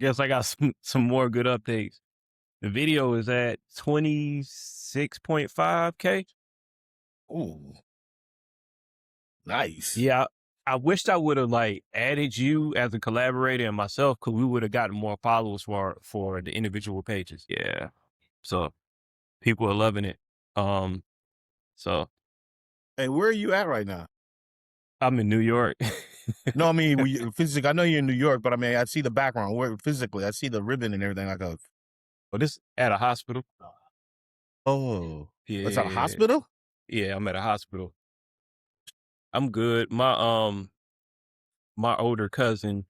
Guess I got some more good updates. The video is at 26.5K. Ooh, nice. Yeah, I wished I would have like added you as a collaborator and myself, because we would have gotten more followers for the individual pages. Yeah, so people are loving it. So Hey, where are you at right now? I'm in New York. No, I mean physically. I know you're in New York, but I mean I see the background. Where physically, I see the ribbon and everything. Like a But it's at a hospital. it's at a Yeah, hospital. yeah, I'm at a hospital. I'm good. My older cousin,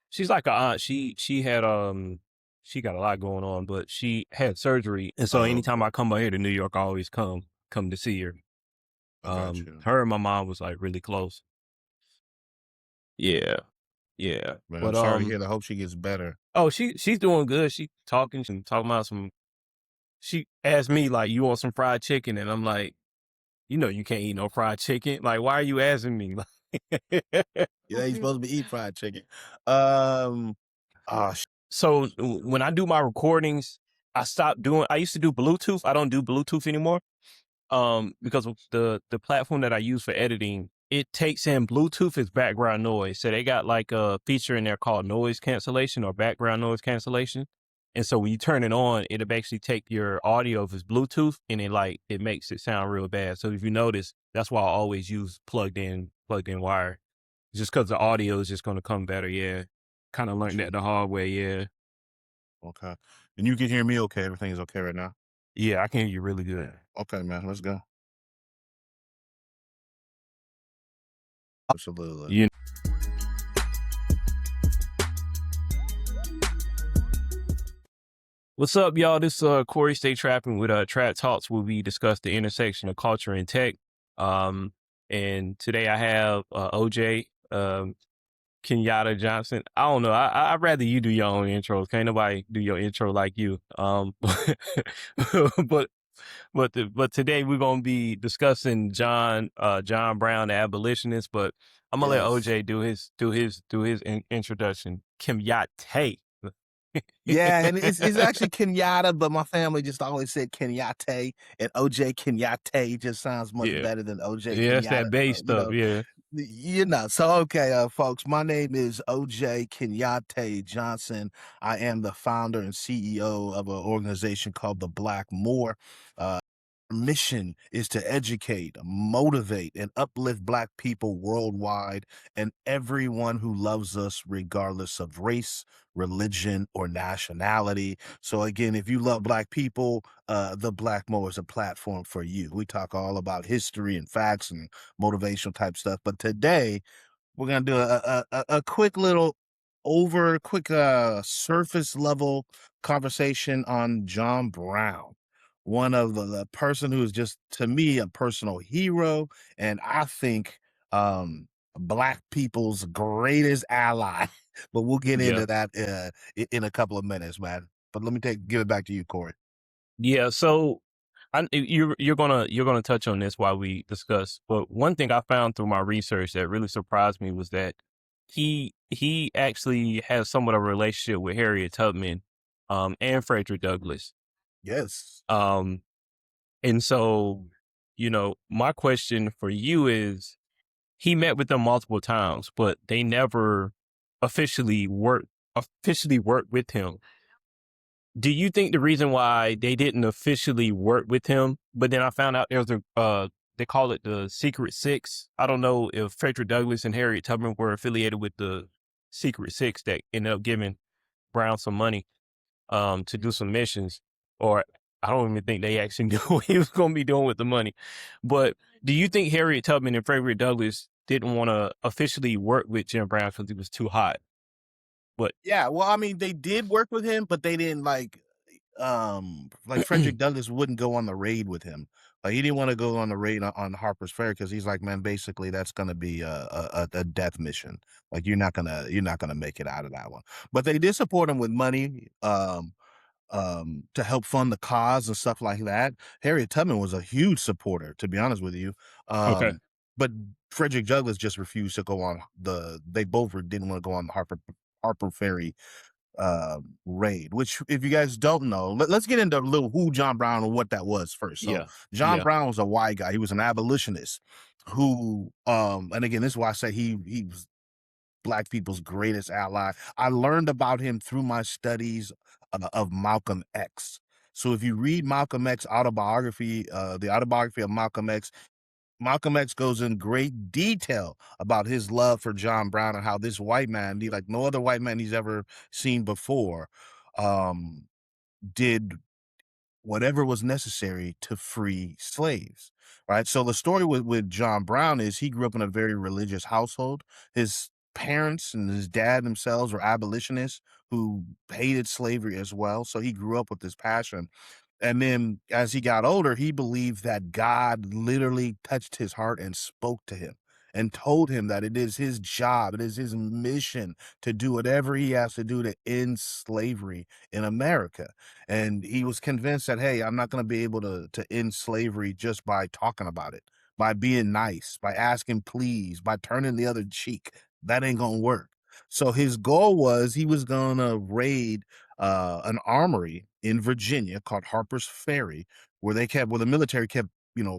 she's like a aunt. She had she got a lot going on, but she had surgery, and so anytime I come out here to New York, I always come to see her. I got you. Her and my mom was like really close. Yeah, yeah. Man, I'm But sorry to hear that. I hope she gets better. oh, she's doing good. She talking about some. She asked me like, "You want some fried chicken?" And I'm like, "You know, you can't eat no fried chicken. Like, why are you asking me?" You ain't supposed to be eating fried chicken. So when I do my recordings, I stopped doing. I used to do Bluetooth. I don't do Bluetooth anymore. Because of the platform that I use for editing, it takes in Bluetooth as background noise. So they got like a feature in there called noise cancellation or background noise cancellation. And so when you turn it on, it'll actually take your audio of its Bluetooth and it makes it sound real bad. So if you notice, that's why I always use plugged in wire, just because the audio is just going to come better. Yeah. Kind of learned that the hard way. Yeah. Okay. And you can hear me okay? Everything is okay right now? Yeah. I can hear you really good. Okay, man. Let's go. Absolutely. You What's up, y'all? This is Corey Stay Trapping with Trap Talks, where we discuss the intersection of culture and tech. And today I have OJ Kenyatta Johnson. I don't know. I'd rather you do your own intros. Can't nobody do your intro like you. But today we're gonna be discussing John Brown, the abolitionist. But I'm gonna let OJ do his introduction. Kenyatta. Yeah, and it's actually Kenyatta, but my family just always said Kenyatta, and OJ Kenyatta just sounds much better than OJ Yeah, Kenyatta. it's that bass stuff. So okay, folks, my name is OJ Kenyatta Johnson. I am the founder and CEO of an organization called the Black Moor. Mission is to educate, motivate, and uplift Black people worldwide and everyone who loves us, regardless of race, religion, or nationality. So again, if you love Black people, the Black Moor is a platform for you. We talk all about history and facts and motivational type stuff. But today, we're gonna do a quick little surface level conversation on John Brown, one of the person who is just, to me, a personal hero, and I think Black people's greatest ally. But we'll get into that in a couple of minutes, man. But let me give it back to you, Corey. Yeah. So you're gonna touch on this while we discuss. But one thing I found through my research that really surprised me was that he actually has somewhat of a relationship with Harriet Tubman, and Frederick Douglass. Yes. And so, my question for you is, he met with them multiple times, but they never officially worked with him. Do you think the reason why they didn't officially work with him, but then I found out there's they call it the Secret Six. I don't know if Frederick Douglass and Harriet Tubman were affiliated with the Secret Six that ended up giving Brown some money to do some missions, or I don't even think they actually knew what he was going to be doing with the money. But do you think Harriet Tubman and Frederick Douglass didn't want to officially work with Jim Brown because he was too hot? But yeah, well, I mean, they did work with him, but they didn't like Frederick Douglass wouldn't go on the raid with him. He didn't want to go on the raid on Harpers Ferry because he's like, man, basically that's going to be a death mission. Like you're not gonna make it out of that one. But they did support him with money to help fund the cause and stuff like that. Harriet Tubman was a huge supporter, to be honest with you. okay. But Frederick Douglass just refused to go on they both didn't want to go on the Harper Ferry raid, which if you guys don't know, let's get into a little who John Brown and what that was first. So Yeah. John Yeah. Brown was a white guy. He was an abolitionist who, and again, this is why I say he was Black people's greatest ally. I learned about him through my studies of Malcolm X. So if you read Malcolm X autobiography, the autobiography of Malcolm X goes in great detail about his love for John Brown and how this white man, like no other white man he's ever seen before, um, did whatever was necessary to free slaves. Right. So the story with John Brown is he grew up in a very religious household. His parents and his dad themselves were abolitionists who hated slavery as well. So he grew up with this passion. And then as he got older, he believed that God literally touched his heart and spoke to him and told him that it is his job, it is his mission to do whatever he has to do to end slavery in America. And he was convinced that, hey, I'm not going to be able to end slavery just by talking about it, by being nice, by asking please, by turning the other cheek. That ain't going to work. So his goal was he was going to raid an armory in Virginia called Harpers Ferry, where the military kept,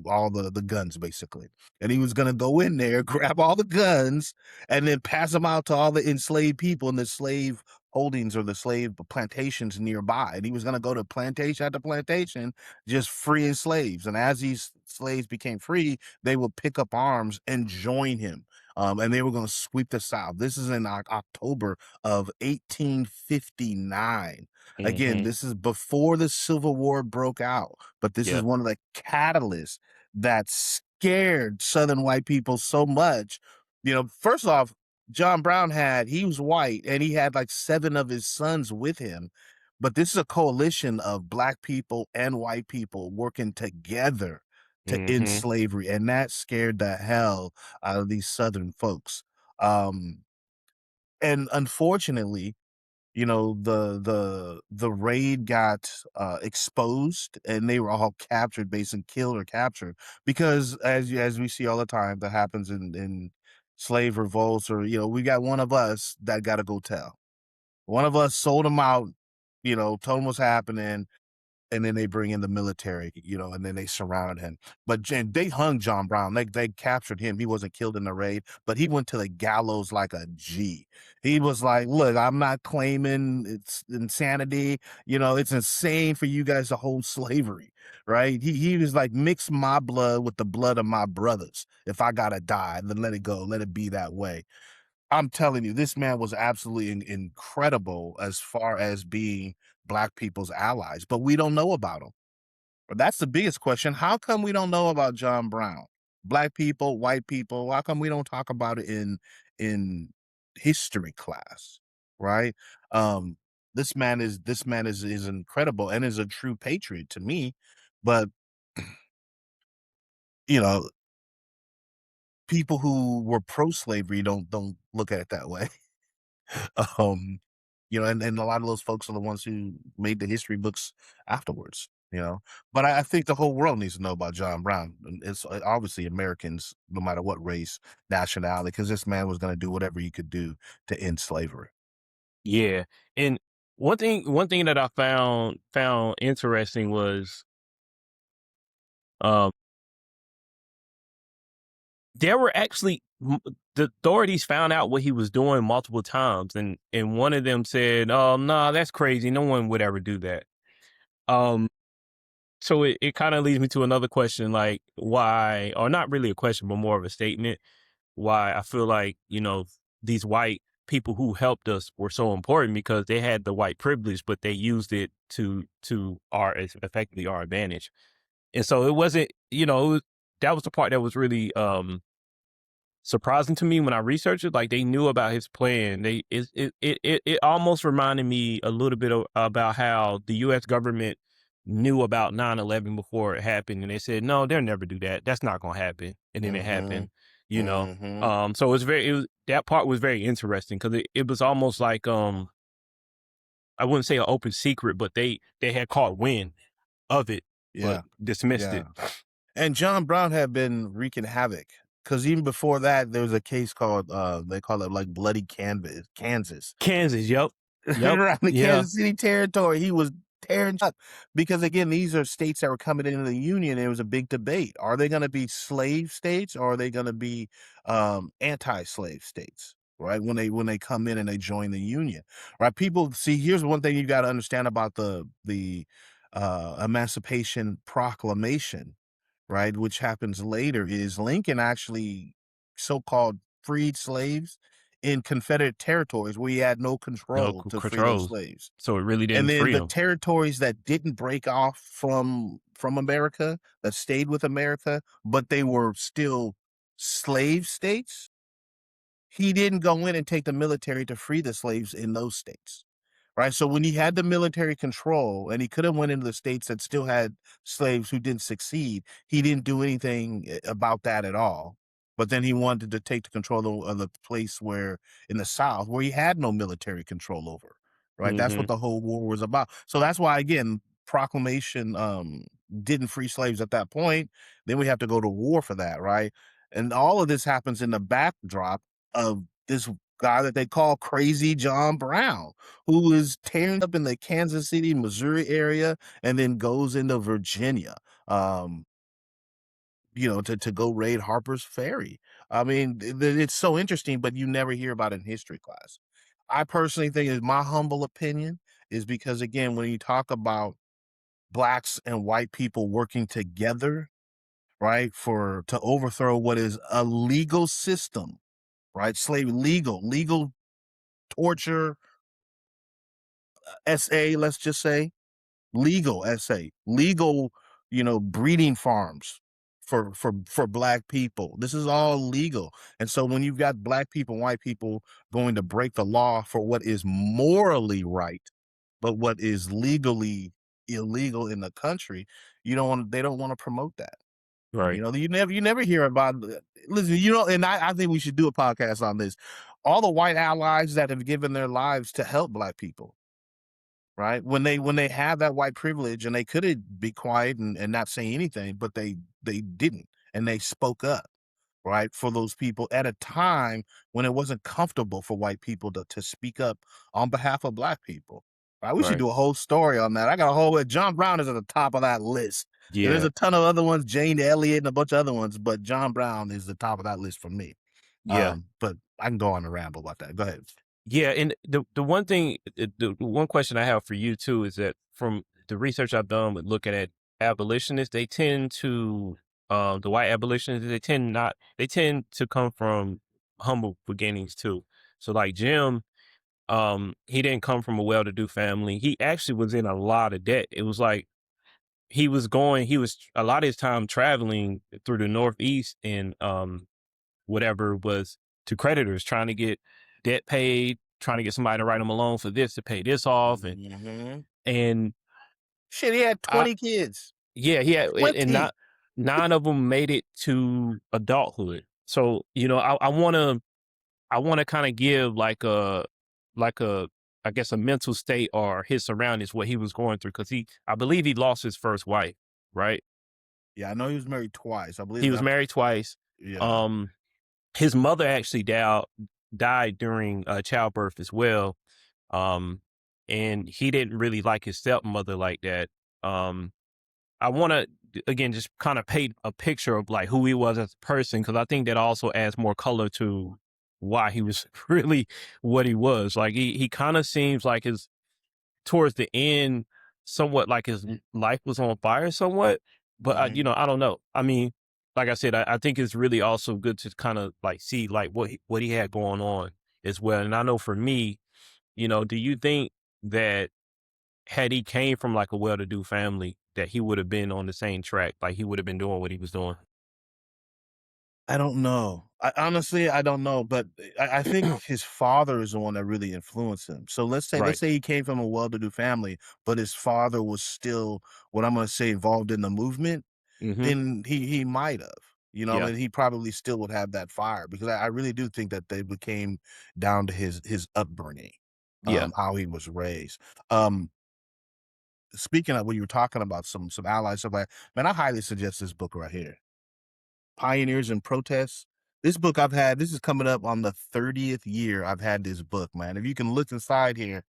all the guns basically. And he was going to go in there, grab all the guns, and then pass them out to all the enslaved people in the slave holdings or the slave plantations nearby. And he was going to go to plantation after plantation, just freeing slaves. And as these slaves became free, they would pick up arms and join him. And they were going to sweep the South. This is in October of 1859. Again, Hmm. this is before the Civil War broke out, but this is Yeah. one of the catalysts that scared Southern white people so much. First off, John Brown he was white and he had like 7 of his sons with him. But this is a coalition of Black people and white people working together to end Hmm. slavery. And that scared the hell out of these Southern folks. Um, and unfortunately, the raid got exposed and they were all captured, basically killed or captured, because as we see all the time that happens in slave revolts, or we got one of us that got to go tell. One of us sold them out, told them what's happening, and then they bring in the military, and then they surrounded him. But they hung John Brown. They captured him. He wasn't killed in the raid, but he went to the gallows like a G. He was like, look, I'm not claiming it's insanity. It's insane for you guys to hold slavery, right? He was like, mix my blood with the blood of my brothers. If I gotta die, then let it go. Let it be that way. I'm telling you, this man was absolutely incredible as far as being Black people's allies, but we don't know about him. But that's the biggest question. How come we don't know about John Brown? Black people, white people, how come we don't talk about it in history class, right? Um, this man is incredible and is a true patriot to me, but you know, people who were pro-slavery don't look at it that way. um and a lot of those folks are the ones who made the history books afterwards. But I think the whole world needs to know about John Brown, and it's obviously Americans, no matter what race, nationality, because this man was going to do whatever he could do to end slavery. Yeah. And one thing that I found interesting was um there were actually the authorities found out what he was doing multiple times, and one of them said, "Oh, no, that's crazy. No one would ever do that." Um, so it kind of leads me to another question, like why, or not really a question, but more of a statement. Why I feel like these white people who helped us were so important because they had the white privilege, but they used it to our effectively our advantage. And so it wasn't, that was the part that was really surprising to me when I researched it. Like they knew about his plan. It almost reminded me a little bit about how the U.S. government knew about 9/11 before it happened, and they said no, they'll never do that. That's not going to happen, and then it Mm-hmm. happened. You know, Mm-hmm. so that part was very interesting because it was almost like I wouldn't say an open secret, but they had caught wind of it, but Yeah. dismissed Yeah. it. And John Brown had been wreaking havoc, because even before that, there was a case called they call it like Bloody Canvas, Kansas. Kansas, yep. Yep. around the Yeah. Kansas City territory. He was tearing up because again, these are states that were coming into the union. It was a big debate. Are they going to be slave states or are they going to be anti-slave states? Right. When they come in and they join the union. Right. People see, here's one thing you got to understand about the Emancipation Proclamation, right, which happens later, is Lincoln actually so-called freed slaves in Confederate territories where he had no No control to free those controls. slaves. So it really And didn't then free the them. territories that didn't break off from America, that stayed with America, but they were still slave states, he didn't go in and take the military to free the slaves in those states. Right. So when he had the military control and he could have went into the states that still had slaves who didn't succeed, he didn't do anything about that at all. But then he wanted to take the control of the place where in the South where he had no military control over. Right. That's what Hmm. the whole war was about. So that's why, again, proclamation didn't free slaves at that point. Then we have to go to war for that. Right. And all of this happens in the backdrop of this guy that they call Crazy John Brown, who is tearing up in the Kansas City, Missouri area, and then goes into Virginia, um, to go raid Harpers Ferry. I mean, it's so interesting, but you never hear about it in history class. I personally think, is my humble opinion, is because again, when you talk about blacks and white people working together, right, to overthrow what is a legal system, right, slavery, legal torture, SA, let's just say, legal SA, legal, breeding farms for black people. This is all legal. And so when you've got black people, white people going to break the law for what is morally right, but what is legally illegal in the country, they don't want to promote that. Right. You never hear about, listen, and I think we should do a podcast on this. All the white allies that have given their lives to help black people, right? When they have that white privilege and they could be quiet and not say anything, but they didn't, and they spoke up, right, for those people at a time when it wasn't comfortable for white people to speak up on behalf of black people. Right? We should Right. do a whole story on that. I got a whole John Brown is at the top of that list. And there's Yeah. a ton of other ones, Jane Elliott and a bunch of other ones, but John Brown is the top of that list for me. Yeah. But I can go on a ramble about that. Go ahead. Yeah, and the one thing, the one question I have for you too is that from the research I've done with looking at abolitionists, they tend to, the white abolitionists, they tend to come from humble beginnings too. So like Jim, he didn't come from a well-to-do family. He actually was in a lot of debt. It was like he was a lot of his time traveling through the Northeast and whatever was to creditors, trying to get debt paid, trying to get somebody to write him a loan for this to pay this off, Mhm. and Shit, he had I 20 kids. yeah, he had, and 20. not nine of them made it to adulthood. So I wanna kind of give like a I guess a mental state or his surroundings what he was going through because I believe he lost his first wife, right? Yeah, I know he was married twice. I believe He was that. married twice. Yeah. Um, his mother actually died during childbirth as well. Um, and he didn't really like his stepmother like that. Um, I want to again just kind of paint a picture of like who he was as a person because I think that also adds more color to why he was really what he was. Like he kind of seems like his towards the end, somewhat like his life was on fire somewhat. But Mhm. I don't know. I mean, like I said, I think it's really also good to kind of like see like what he had going on as well. And I know for me, do you think that had he came from like a well-to-do family, that he would have been on the same track, like he would have been doing what he was doing? I don't know. I don't know, but I think his father is the one that really influenced him. So let's Right. say he came from a well-to-do family, but his father was still what I'm gonna say involved in the movement, Hmm. then he might have. Yeah. And he probably still would have that fire because I really do think that they became down to his upbringing, Yeah. how he was raised. Um, Speaking of when you were talking about some allies, stuff like, man, I highly suggest this book right here. Pioneers and Protests. This is coming up on the 30th year I've had this book, man. If you can look inside here,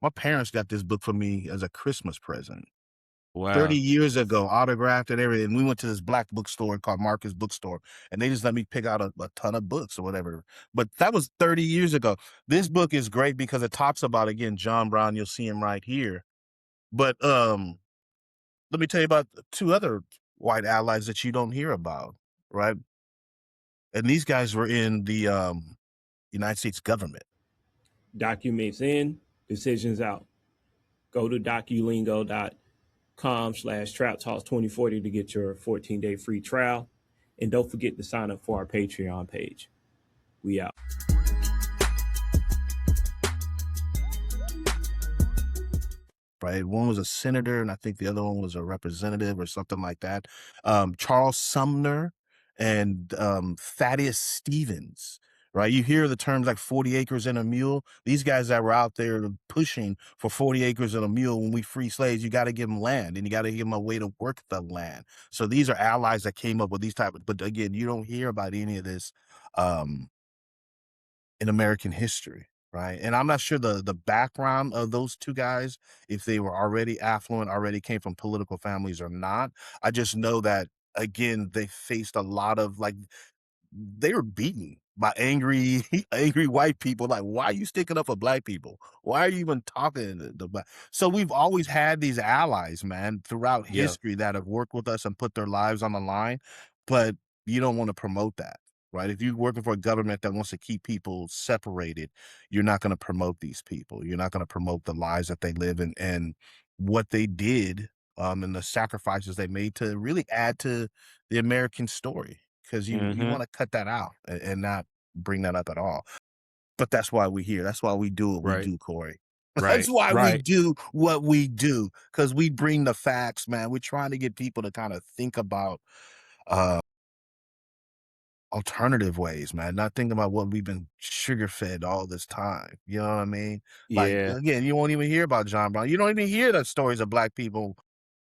My parents got this book for me as a Christmas present. 30 Wow. years ago, autographed and everything. We went to this black bookstore called Marcus Bookstore, and they just let me pick out a ton of books or whatever. But that was 30 years ago. This book is great because it talks about, again, John Brown. You'll see him right here. But let me tell you about two other white allies that you don't hear about, right? And these guys were in the United States government. Documents in, decisions out. Go to doculingo.com/Trap Talks 2040 to get your 14-day free trial. And don't forget to sign up for our Patreon page. We out. Right, one was a senator, and I think the other one was a representative or something like that. Charles Sumner and Thaddeus Stevens. Right, you hear the terms like 40 acres and a mule. These guys that were out there pushing for 40 acres and a mule when we free slaves, you got to give them land and you got to give them a way to work the land. So these are allies that came up with these type of, but again, you don't hear about any of this in American history. Right. And I'm not sure the background of those two guys, if they were already affluent, already came from political families or not. I just know that, again, they faced a lot of, like, they were beaten by angry, angry white people. Like, why are you sticking up for black people? Why are you even talking to the black? So we've always had these allies, man, throughout history that have worked with us and put their lives on the line. But you don't want to promote that. Right. If you're working for a government that wants to keep people separated, you're not going to promote these people. You're not going to promote the lives that they live in and what they did and the sacrifices they made to really add to the American story. Because you want to cut that out and not bring that up at all. But that's why we're here. That's why we do what we do, Corey. That's why we do what we do. Because we bring the facts, man. We're trying to get people to kind of think about alternative ways, man, not thinking about what we've been sugar fed all this time. You know what I mean? Like, again, you won't even hear about John Brown. You don't even hear the stories of black people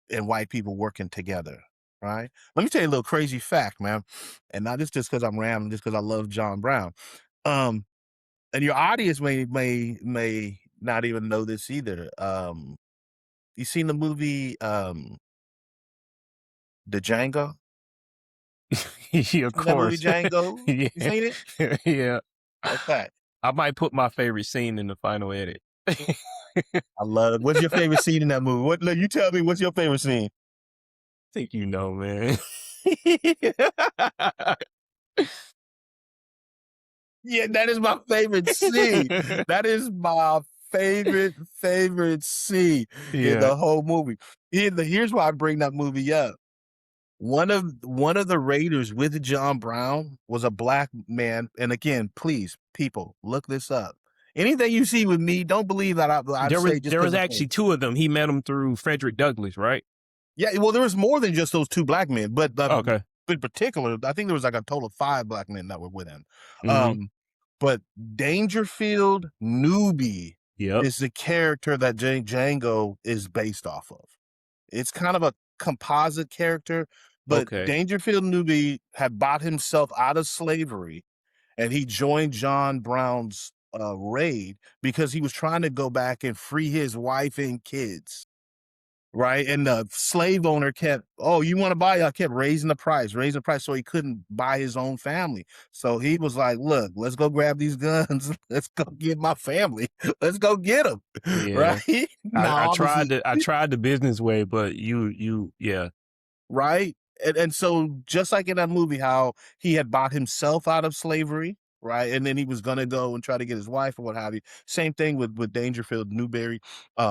and white people working together. Right. Let me tell you a little crazy fact, man. And not just because I'm rambling, just because I love John Brown. And your audience may not even know this either. You seen the movie The Django? Yeah, of Seen that movie course. Django? Yeah. You seen it? Yeah. Okay. I might put my favorite scene in the final edit. I love it. What's your favorite scene in that movie? What? You tell me. What's your favorite scene? I think you know, man. Yeah, that is my favorite scene. That is my favorite scene in the whole movie. Here's why I bring that movie up. One of the raiders with John Brown was a black man. And again, please, people, look this up. Anything you see with me, don't believe that I'd say just there was actually two of them. He met them through Frederick Douglass, right? Yeah, well, there was more than just those two black men, but Okay. in particular, I think there was like a total of 5 black men that were with him. But Dangerfield Newby is the character that Django is based off of. It's kind of a composite character, but Dangerfield Newby had bought himself out of slavery, and he joined John Brown's raid because he was trying to go back and free his wife and kids. Right. And the slave owner kept, oh, you want to buy? I kept raising the price. So he couldn't buy his own family. So he was like, look, let's go grab these guns. Let's go get my family. Let's go get them. Yeah. Right. I tried the business way, but yeah. Right. And so just like in that movie, how he had bought himself out of slavery. Right. And then he was going to go and try to get his wife or what have you. Same thing with Dangerfield Newby.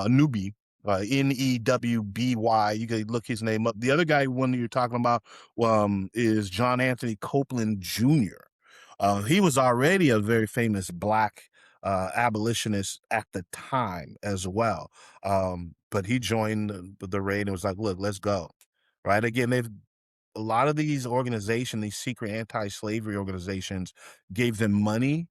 Newby. You can look his name up. The other guy, one that you're talking about, is John Anthony Copeland Jr. He was already a very famous black abolitionist at the time as well. But he joined the raid and was like, look, let's go. Right. Again, a lot of these organizations, these secret anti-slavery organizations, gave them money,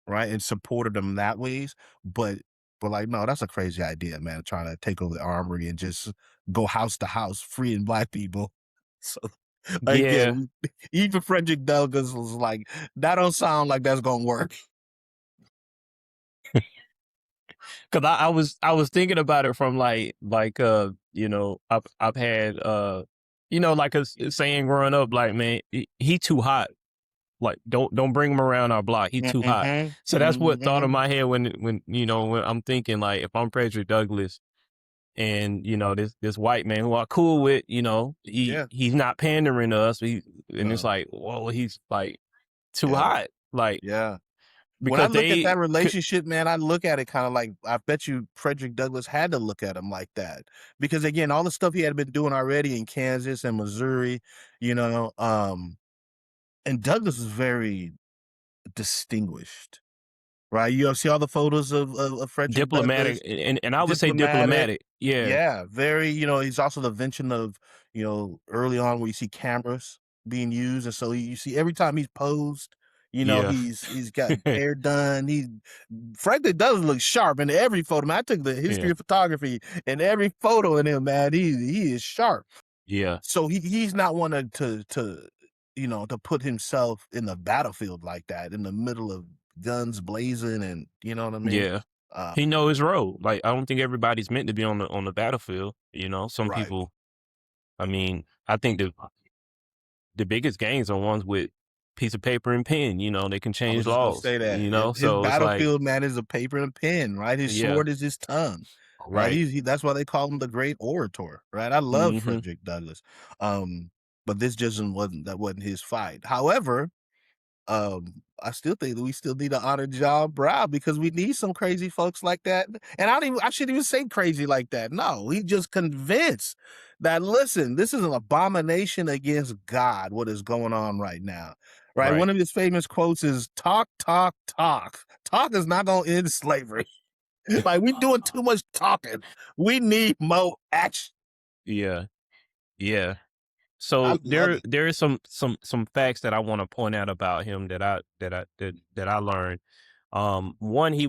right, and supported them that ways. But like, no, that's a crazy idea, man, trying to take over the armory and just go house to house freeing black people. So again, even Frederick Douglass was like, that don't sound like that's gonna work. Cause I was thinking about it from I've had like a saying growing up, like, man, he too hot. Like, don't bring him around our block. He too hot. Mhm, So that's what thought in mhm. my head when I'm thinking, like, if I'm Frederick Douglass and this white man who I cool with, Yeah, he's not pandering to us. And it's no, like, whoa, he's like too yeah, hot. Like, yeah. When I because look at they that could relationship, man, I look at it kind of like I bet you Frederick Douglass had to look at him like that because again, all the stuff he had been doing already in Kansas and Missouri, you know, and Douglass is very distinguished, right? You see all the photos of Frederick diplomatic, Douglass, and I would say diplomatic. diplomatic. Yeah. Yeah, very, he's also the invention of, early on where you see cameras being used. And so you see every time he's posed, Yeah. he's got hair done. He frankly does look sharp in every photo. Man, I took the history Yeah. of photography and every photo in him, man. He is sharp. Yeah. So he's not one to put himself in the battlefield like that in the middle of guns blazing and you know what I mean? Yeah. Uh, He know his role. Like, I don't think everybody's meant to be on the battlefield. Some right. people. I mean, I think the biggest gains are ones with piece of paper and pen. They can I was change just gonna laws. say that. His So it's like, battlefield, man, is a paper and a pen, right? His yeah, sword is his tongue, right? right. That's why they call him the great orator, right? I love Hmm. Frederick Douglass. But this just wasn't his fight. However, I still think that we still need to honor John Brown because we need some crazy folks like that. And I shouldn't even say crazy like that. No, he just convinced that listen, this is an abomination against God, what is going on right now. Right. Right. One of his famous quotes is talk, talk, talk. Talk is not gonna end slavery. Like we doing too much talking. We need more action. Yeah. Yeah. I So love it. there is some facts that I want to point out about him that I learned. One, he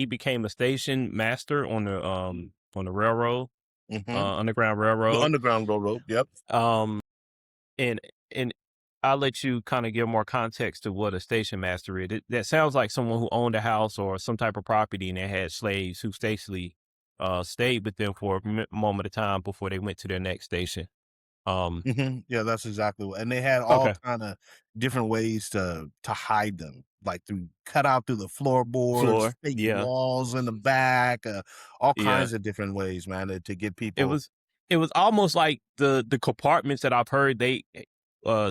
became a station master on the railroad, Hmm. Underground The Railroad. Underground Railroad. Yep. Um, and and I'll let you kind of give more context to what a station master is. That sounds like someone who owned a house or some type of property and they had slaves who basically stayed with them for a moment of time before they went to their next station. Um, Yeah, that's exactly what. And they had all okay, kind of different ways to hide them, like through cut out through the floorboards, floor, fake yeah, walls in the back, all yeah. kinds of different ways, man, to get It people. was it was almost like the compartments that I've heard they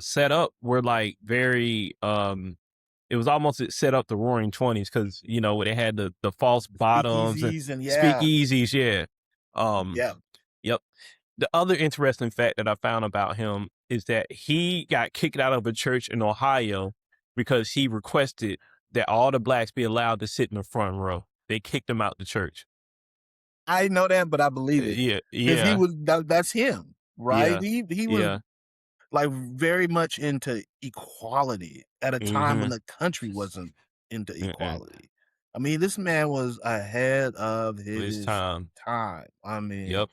set up were like very it was almost set up the Roaring Twenties because where they had the false bottoms and Speakeasies and yeah, speakeasies. Yeah. Um. yeah. Yep. The other interesting fact that I found about him is that he got kicked out of a church in Ohio because he requested that all the blacks be allowed to sit in the front row. They kicked him out the church. I know that, but I believe it Yeah. because Yeah. that's him, right? Yeah. He was Yeah. like very much into equality at a time when Mm-hmm. the country wasn't into Mm-mm. equality. I mean, this man was ahead of This his time. time. I mean, Yep.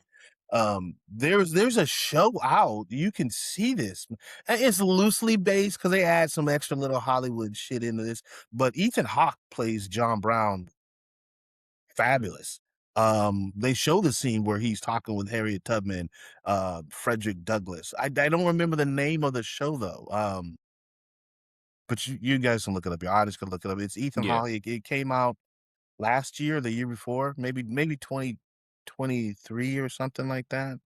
there's a show out. You can see this. And it's loosely based because they add some extra little Hollywood shit into this. But Ethan Hawke plays John Brown fabulous. They show the scene where he's talking with Harriet Tubman, Frederick Douglass. I don't remember the name of the show though. But you guys can look it up. Your artist can look it up. It's Ethan Yeah. Hawke. It came out last year, the year before, maybe 2023 or something like that.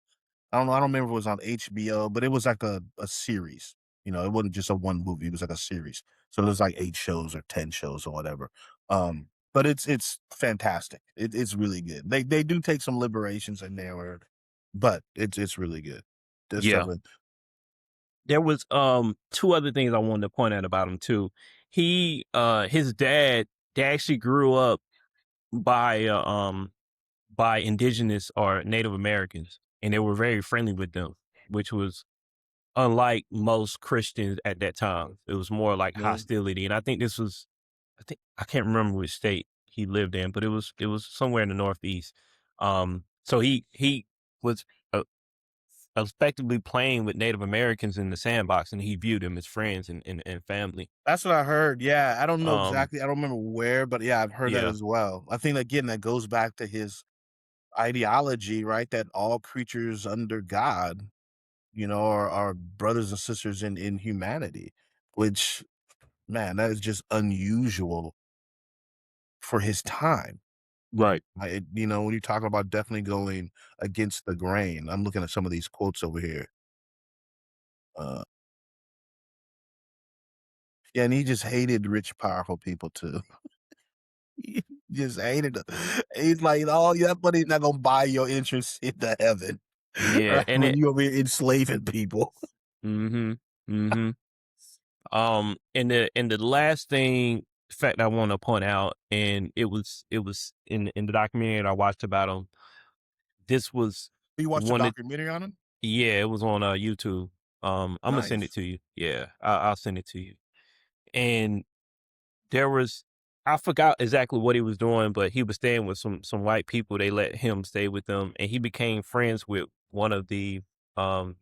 I don't know. I don't remember if it was on HBO, but it was like a series. It wasn't just a one movie. It was like a series. So there's like 8 shows or 10 shows or whatever. But it's fantastic. It's really good. They do take some liberations in there, but it's really good. This stuff. Yeah. There was two other things I wanted to point out about him too. His dad, they actually grew up by by indigenous or Native Americans, and they were very friendly with them, which was unlike most Christians at that time. It was more like Mhm. hostility, and I can't remember which state he lived in, but it was somewhere in the Northeast. So he was effectively playing with Native Americans in the sandbox, and he viewed them as friends and family. That's what I heard. Yeah, I don't know Um, exactly. I don't remember where, but yeah, I've heard that yeah, as well. I think again that goes back to his ideology, right? That all creatures under God, are brothers and sisters in humanity, which, man, that is just unusual for his time. right. When you talk about definitely going against the grain, I'm looking at some of these quotes over here. Uh, yeah, and he just hated rich, powerful people too. He just hated them. He's like, oh, yeah, but he's not gonna buy your interest into heaven, Yeah, right? and When it. you over here enslaving people. Mm-hmm. Mm-hmm. And the last thing fact I want to point out, and it was in the documentary that I watched about him. This was You watched a one of documentary on him? yeah, it was on YouTube. I'm gonna send it Nice. to you. Yeah, I'll send it to you. And there was I forgot exactly what he was doing, but he was staying with some white people. They let him stay with them, and he became friends with one of the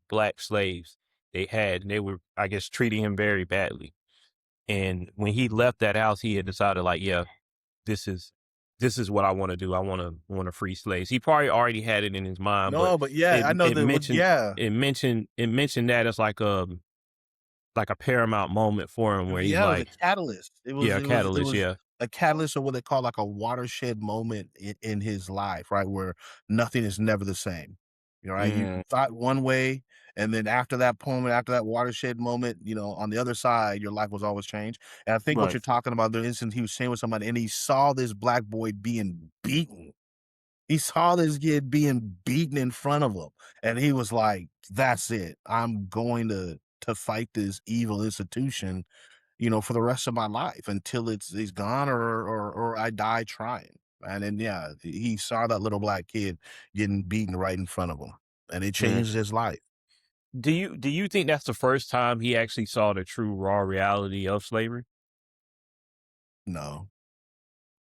black slaves they had, and they were, I guess, treating him very badly. And when he left that house, he had decided, like, yeah, this is this is what I want to do. I want to free slaves. He probably already had it in his mind, but No, but yeah, it I know it that. mentioned Yeah, that as like a paramount moment for him where he's yeah, it was a like, catalyst. It was yeah, it was it catalyst, was yeah. a catalyst, or what they call like a watershed moment in his life, right? Where nothing is never the same. Right? You Mm, thought one way, and then after that moment, after that watershed moment, on the other side, your life was always changed. And I think what right. you're talking about, the instance he was staying with somebody, and he saw this black boy being beaten. He saw this kid being beaten in front of him, and he was like, "That's it. I'm going to fight this evil institution, for the rest of my life until it's gone, or I die trying." And then yeah, he saw that little black kid getting beaten right in front of him, and it Mm. changed his life. Do you think that's the first time he actually saw the true raw reality of slavery? No,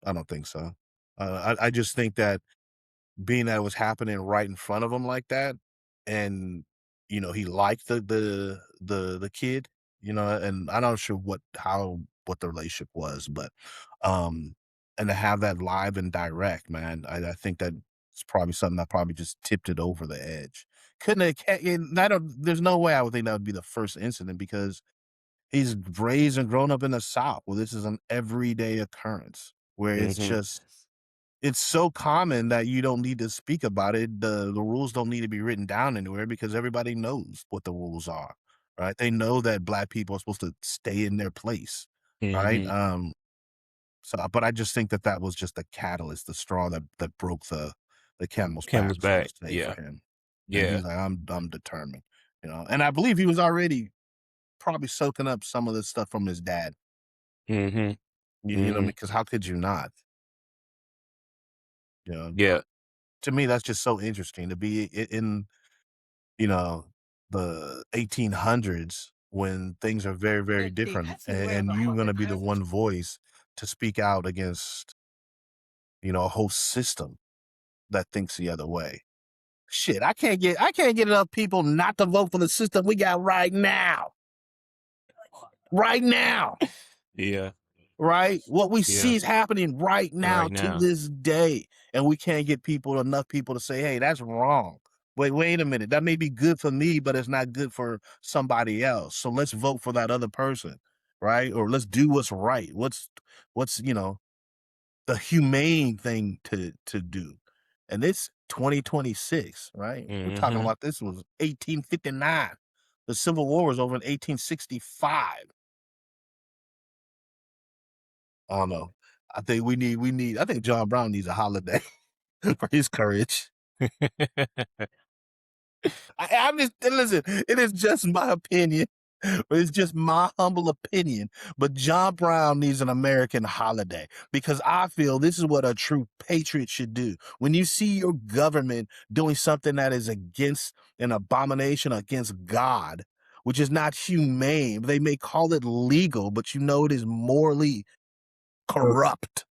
I don't think so. I just think that being that it was happening right in front of him like that, and he liked the kid, and I'm not sure what the relationship was, but and to have that live and direct, man, I think that it's probably something that probably just tipped it over the edge. Couldn't it? And I don't. There's no way I would think that would be the first incident, because he's raised and grown up in the South, where this is an everyday occurrence, where Hmm. it's so common that you don't need to speak about it. The rules don't need to be written down anywhere, because everybody knows what the rules are, right? They know that black people are supposed to stay in their place, right? Hmm. But I just think that was just the catalyst, the straw that broke the camel's back, Camel's so to back. say, for Yeah. him. And Yeah. he's like, I'm determined, And I believe he was already probably soaking up some of this stuff from his dad, Hmm. Hmm. because how could you not? You know, Yeah. to me, that's just so interesting to be in you know, the 1800s, when things are very, very different, and you're gonna be the one voice to speak out against, a whole system that thinks the other way. Shit, I can't get enough people not to vote for the system we got right now. Right now. Yeah. Right? What we Yeah. see is happening right now Right to now. this day, and we can't get enough people to say, "Hey, that's wrong. Wait a minute. That may be good for me, but it's not good for somebody else. So let's vote for that other person, right? Or let's do what's right. What's the humane thing to do?" And it's 2026, right? We're talking Hmm. about, this was 1859. The Civil War was over in 1865. I don't know. I think John Brown needs a holiday for his courage. I'm just, listen, it is just my opinion. It's just my humble opinion. But John Brown needs an American holiday, because I feel this is what a true patriot should do. When you see your government doing something that is against an abomination against God, which is not humane, they may call it legal, but it is morally corrupt,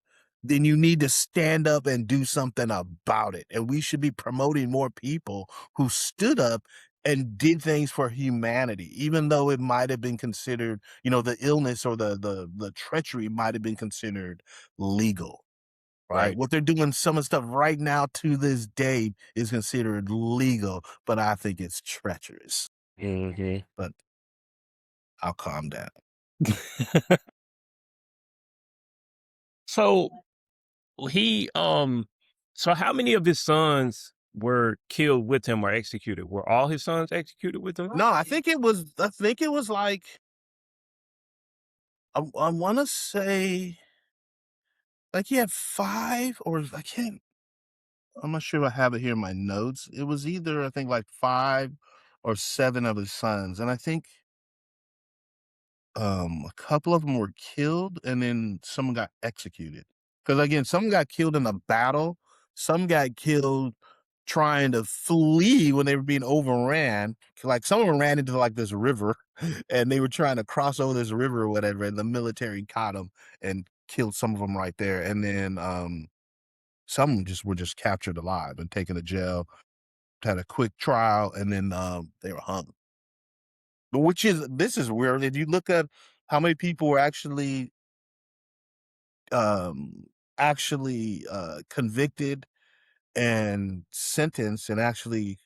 then you need to stand up and do something about it. And we should be promoting more people who stood up and did things for humanity, even though it might have been considered, the illness or the treachery might have been considered legal. Right. Right. What they're doing, some of the stuff right now to this day is considered legal, but I think it's treacherous. Mm-hmm. But I'll calm down. So he so how many of his sons were killed with him or executed? Were all his sons executed with him? No, I think it was like I want to say like he had 5 or I can't. I'm not sure if I have it here in my notes. It was either I think like 5 or 7 of his sons, and I think a couple of them were killed, and then some got executed. Because again, some got killed in a battle, some got killed trying to flee when they were being overran. Like some of them ran into like this river, and they were trying to cross over this river or whatever, and the military caught them and killed some of them right there. And then some were just captured alive and taken to jail, had a quick trial, and then they were hung. But this is weird. If you look at how many people were actually um convicted and sentenced, and actually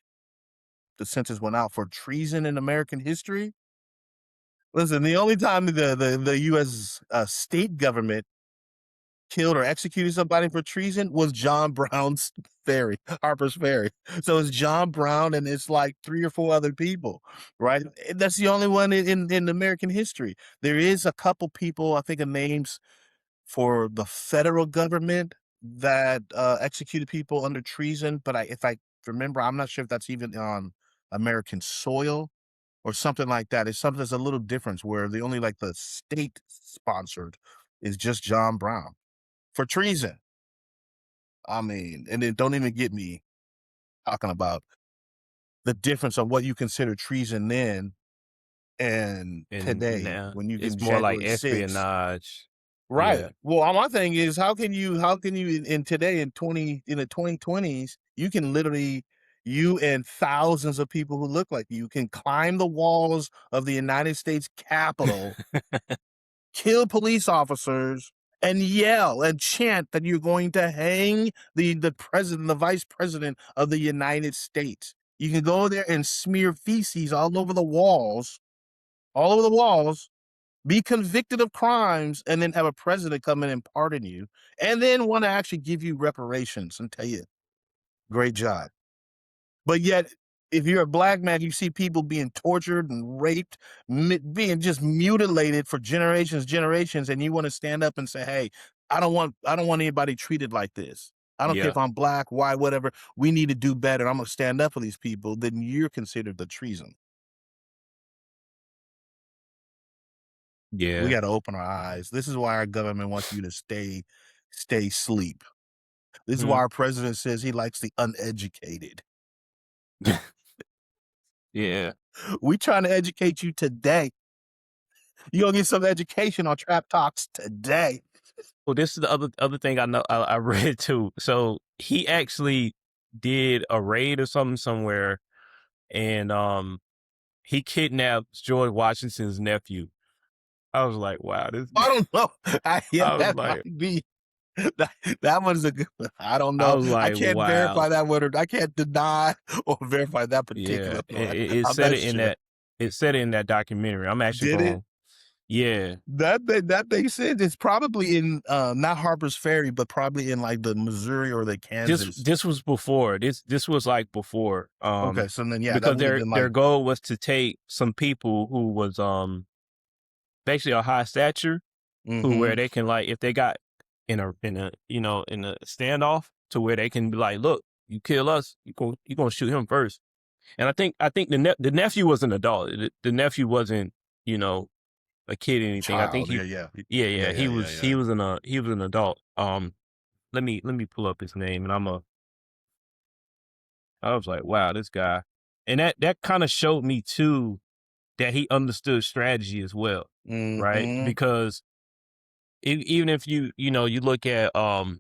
the sentence went out for treason in American history. Listen, the only time the US state government killed or executed somebody for treason was John Brown's ferry, Harper's Ferry. So it's John Brown and it's like 3 or 4 other people, right? That's the only one in American history. There is a couple people, I think of names for the federal government that executed people under treason, but if I remember, I'm not sure if that's even on American soil or something like that. It's something that's a little different where the only like the state sponsored is just John Brown for treason. I mean, and then don't even get me talking about the difference of what you consider treason then and And today now when you it's get more like January 6th. espionage. Right. Yeah. Well, my thing is how can you in today in the 2020s, you can literally you and thousands of people who look like you can climb the walls of the United States Capitol, kill police officers, and yell and chant that you're going to hang the president, the vice president of the United States. You can go there and smear feces all over the walls, be convicted of crimes, and then have a president come in and pardon you, and then want to actually give you reparations and tell you, great job. But yet, if you're a black man, you see people being tortured and raped, being just mutilated for generations, and you want to stand up and say, "Hey, I don't want anybody treated like this. I don't care Yeah. if I'm black, white, whatever. We need to do better. I'm going to stand up for these people." Then you're considered the treason. We Yeah. got to open our eyes. This is why our government wants you to stay asleep. This is why our president says he likes the uneducated. Yeah. We trying to educate you today. You're gonna get some education on Trap Talks today. Well, this is the other thing I know I read too. So he actually did a raid or something somewhere, and he kidnapped George Washington's nephew. I was like, wow, this. I don't know. I was That like, might be that one's a good one. I don't I know. was I like, can't wow. verify that one, or I can't deny or verify that particular Yeah, one. it I'm said not it in sure. that. It said it in that documentary. I'm actually Did it? going. Yeah, That they said it's probably in not Harpers Ferry, but probably in like the Missouri or the Kansas. this was before. This was like before. Okay, so then that Because would have been their like goal was to take some people who was basically a high stature, who where they can, like, if they got in a in a standoff, to where they can be like, look, you kill us, you gonna shoot him first. And I think the nephew was an adult. The nephew wasn't, a kid or anything. I think child. he was an adult. Let me pull up his name, and I was like, wow, this guy. And that kind of showed me too that he understood strategy as well, right? Because even if you look at I'm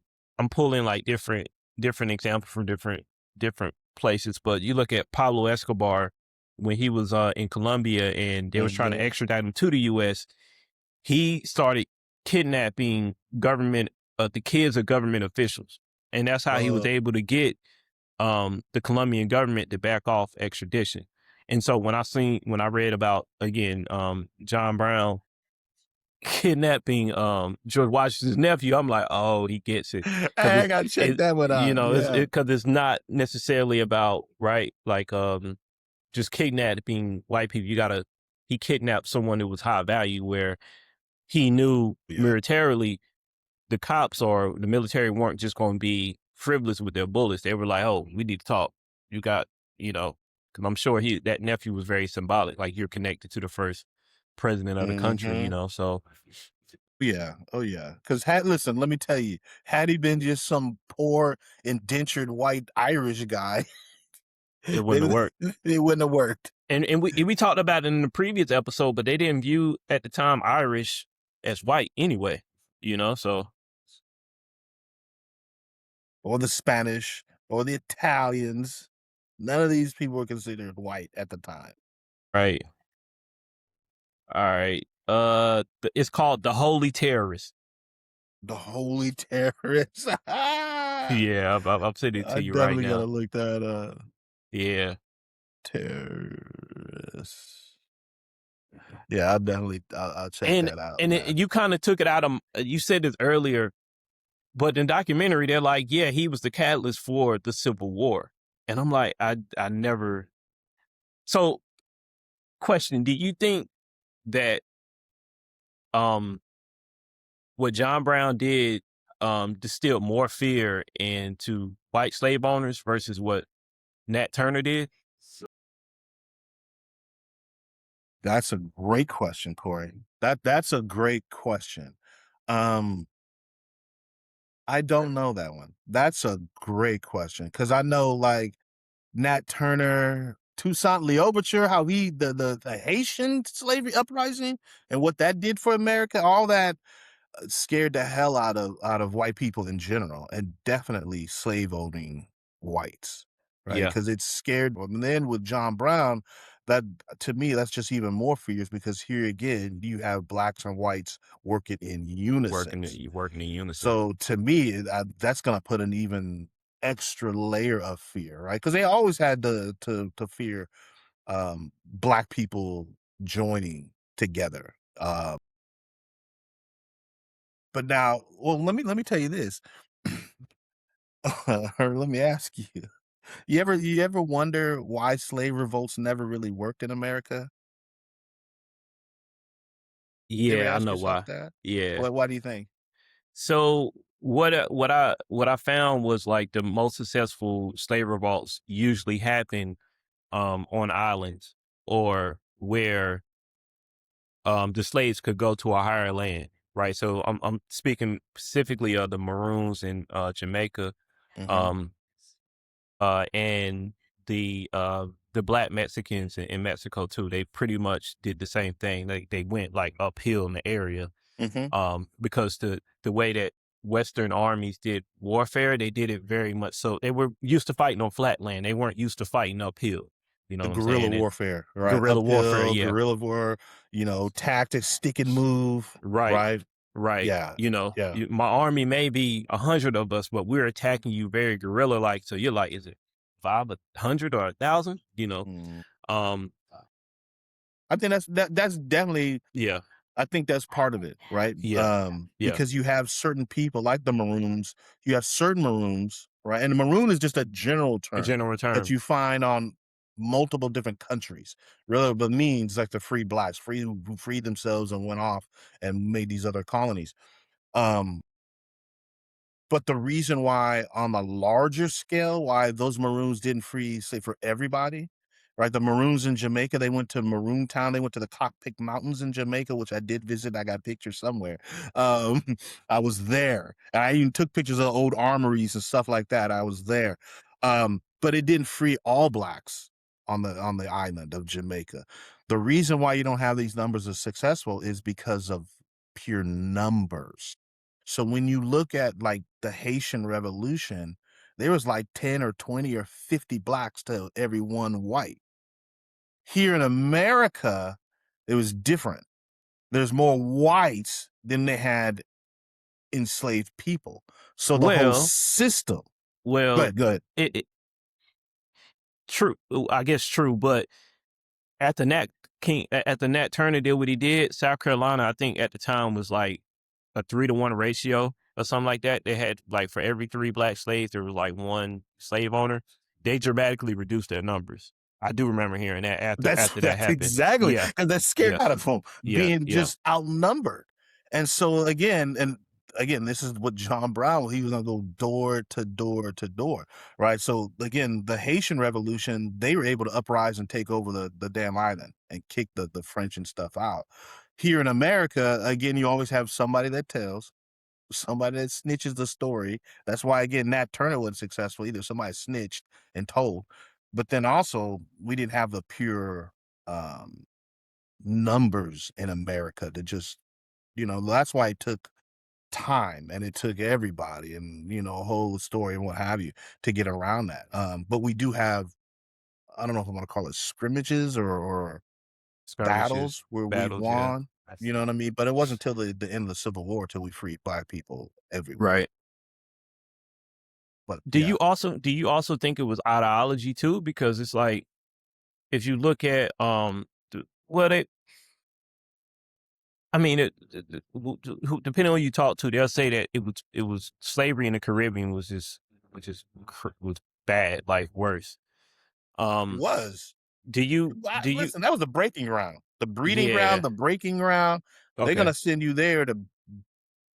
pulling like different examples from different places, but you look at Pablo Escobar, when he was in Colombia and they was trying to Mhm. extradite him to the U.S., he started kidnapping the kids of government officials, and that's how he was able to get the Colombian government to back off extradition. And so when I read about again John Brown kidnapping George Washington's nephew, I'm like, oh, he gets it, Hey, because I gotta check that one you out. know Yeah. because it's not necessarily about right like just kidnapping white people. He kidnapped someone who was high value, where he knew Yeah. militarily the cops or the military weren't just going to be frivolous with their bullets. They were like, oh, we need to talk. You got, because I'm sure that nephew was very symbolic. Like, you're connected to the first president of the country, Mhm. so Yeah. Oh, yeah. Because listen, let me tell you, had he been just some poor indentured white Irish guy, it they wouldn't have worked. it wouldn't have worked. And we talked about it in the previous episode, but they didn't view at the time Irish as white anyway, so Or the Spanish, or the Italians. None of these people were considered white at the time. right. All right. It's called The Holy Terrorist. The Holy Terrorists. Yeah, I'm sending it I to you right definitely now. gotta look that up. Yeah. Terrorists. Yeah, I'll check And that out, and man. you kind of took it out of, you said this earlier, but in the documentary they're like, yeah, he was the catalyst for the Civil War, and I'm like, I never. So, question: do you think that um what John Brown did distilled more fear into white slave owners versus what Nat Turner did? That's a great question, Corey. That's a great question. Um, I don't know that one. That's a great question because I know like Nat Turner, Toussaint L'Ouverture, how the Haitian slavery uprising and what that did for America, all that scared the hell out of white people in general, and definitely slave owning whites, right? Yeah, Because it's scared. And then with John Brown, that to me that's just even more fears because here again you have blacks and whites working in unison. working in unison. So to me, that's gonna put an even extra layer of fear, right? Because they always had to fear black people joining together. But now, well, let me tell you this, or let me ask you: you ever wonder why slave revolts never really worked in America? You ever Yeah, I ask know yourself why. that? Yeah. Why do you think? So what I found was like the most successful slave revolts usually happen on islands, or where the slaves could go to a higher land, right? So I'm speaking specifically of the Maroons in Jamaica, Hmm. um and the Black Mexicans in Mexico too. They pretty much did the same thing. They went like uphill in the area, Hmm. because the way that Western armies did warfare, they did it very much so. They were used to fighting on flat land. They weren't used to fighting uphill. You know The what I'm guerrilla saying? And warfare, right? guerrilla warfare, Uphill, yeah, guerrilla war, tactics, stick and move, right, right? right. Yeah, yeah. My army may be 100 of us, but we're attacking you very guerrilla like. So you're like, is it 500 or 1,000? Mm. Um, I think that's definitely. yeah, I think that's part of it, right? yeah, yeah. Because you have certain people like the Maroons, you have certain Maroons, right? And the Maroon is just a general A term general that term. you find on multiple different countries. Really, the means like the free blacks, who freed themselves and went off and made these other colonies. Um, but the reason why, on a larger scale, why those Maroons didn't free, say, for everybody, right? The Maroons in Jamaica, they went to Maroon Town. They went to the Cockpick Mountains in Jamaica, which I did visit. I got pictures somewhere. Um, I was there. And I even took pictures of old armories and stuff like that. I was there. But it didn't free all blacks on the island of Jamaica. The reason why you don't have these numbers as successful is because of pure numbers. So when you look at like the Haitian Revolution, there was like 10 or 20 or 50 blacks to every one white. Here in America, it was different. There's more whites than they had enslaved people. So the whole Well, system. Go well, ahead, go ahead. it true. I guess true, but at the Nat Turner did what he did. South Carolina, I think at the time was like a 3-to-1 ratio or something like that. They had like for every 3 black slaves, there was like 1 slave owner. They dramatically reduced their numbers. I do remember hearing that after that That's happened. exactly, Yeah, because they're scared yeah, out of them yeah, being yeah. just outnumbered. And so again, this is what John Brown, he was gonna go door to door to door, right? So again, the Haitian Revolution, they were able to uprise and take over the damn island and kick the French and stuff out. Here in America, again, you always have somebody that tells, somebody that snitches the story. That's why, again, Nat Turner wasn't successful either. Somebody snitched and told. But then also, we didn't have the pure um, numbers in America to just, that's why it took time and it took everybody and, a whole story and what have you to get around that. But we do have, I don't know if I want to call it scrimmages or Skirmishes, battles where we battles, yeah. won, you know what I mean? But it wasn't until the end of the Civil War till we freed black people everywhere. Right. But Do yeah, you also think it was ideology too? Because it's like if you look at well they I mean depending on who you talk to, they'll say that it was slavery in the Caribbean was was bad, like worse. it Um was. do you do you Listen, that was the breaking ground, the breeding ground, yeah, the breaking ground. They're okay. gonna send you there to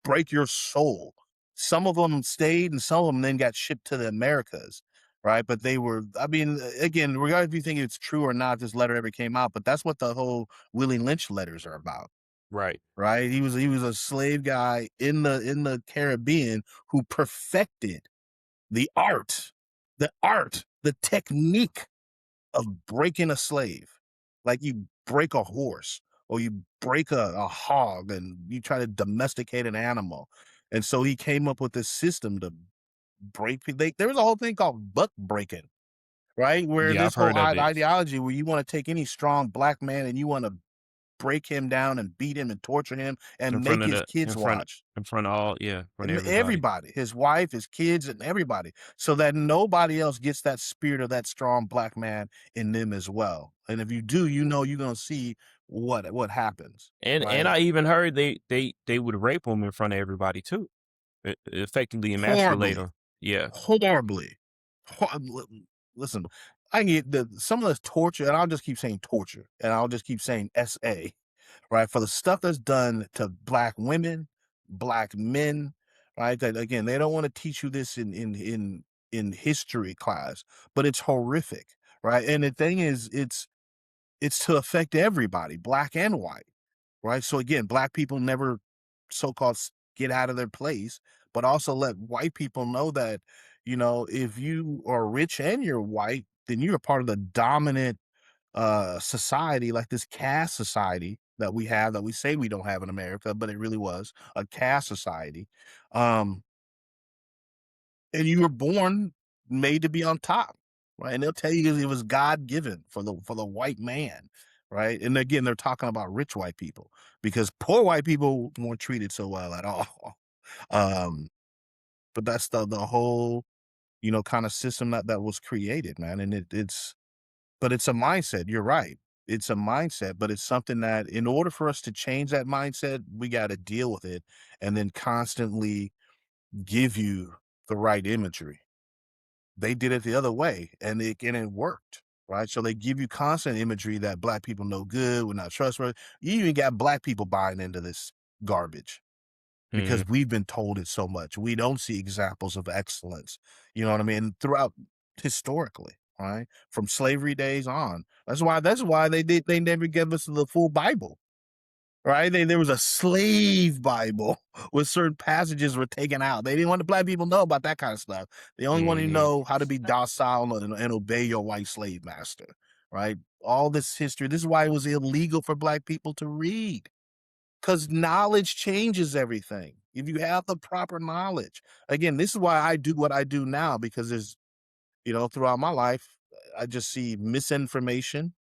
break your soul. Some of them stayed, and some of them then got shipped to the Americas, right? But they were, I mean, again, regardless if you think it's true or not, this letter ever came out, but that's what the whole Willie Lynch letters are about, Right. right? He was a slave guy in the Caribbean who perfected the the technique of breaking a slave. Like you break a horse or you break a hog and you try to domesticate an animal. And so he came up with this system to break people. There was a whole thing called buck breaking, right? Where Yeah, I've this whole heard of it. ideology where you want to take any strong black man and you want to break him down and beat him and torture him In and front make of his the kids watch. in front of all, yeah, in front of And everybody. everybody, his wife, his kids, and everybody, so that nobody else gets that spirit of that strong black man in them as well. And if you do, you're gonna see what happens, And right? I even heard they would rape them in front of everybody too. Effectively emasculate Horribly, them. Yeah. horribly. Listen, I can get some of this torture, and I'll just keep saying torture, and I'll just keep saying SA, right? For the stuff that's done to black women, black men, right? That again, they don't want to teach you this in history class, but it's horrific, right? And the thing is, it's to affect everybody, black and white, right? So again, black people never so-called get out of their place, but also let white people know that, if you are rich and you're white, then you're a part of the dominant society, like this caste society that we have, that we say we don't have in America, but it really was a caste society. Um, and you were born made to be on top, right? And they'll tell you it was God given for the white man, right? And again, they're talking about rich white people because poor white people weren't treated so well at all. Um, but that's the whole kind of system that was created, man. And but it's a mindset. You're right. It's a mindset, but it's something that in order for us to change that mindset, we got to deal with it and then constantly give you the right imagery. They did it the other way and it worked, right? So they give you constant imagery that black people no good, we're not trustworthy. You even got black people buying into this garbage Mhm. because we've been told it so much. We don't see examples of excellence, you know what I mean? Throughout historically, right? From slavery days on. That's why they never gave us the full Bible. Right? There was a slave Bible where certain passages were taken out. They didn't want the black people to know about that kind of stuff. They only wanted to Mhm. know how to be docile and obey your white slave master. Right? All this history. This is why it was illegal for black people to read. Because knowledge changes everything. If you have the proper knowledge. Again, this is why I do what I do now, because throughout my life, I just see misinformation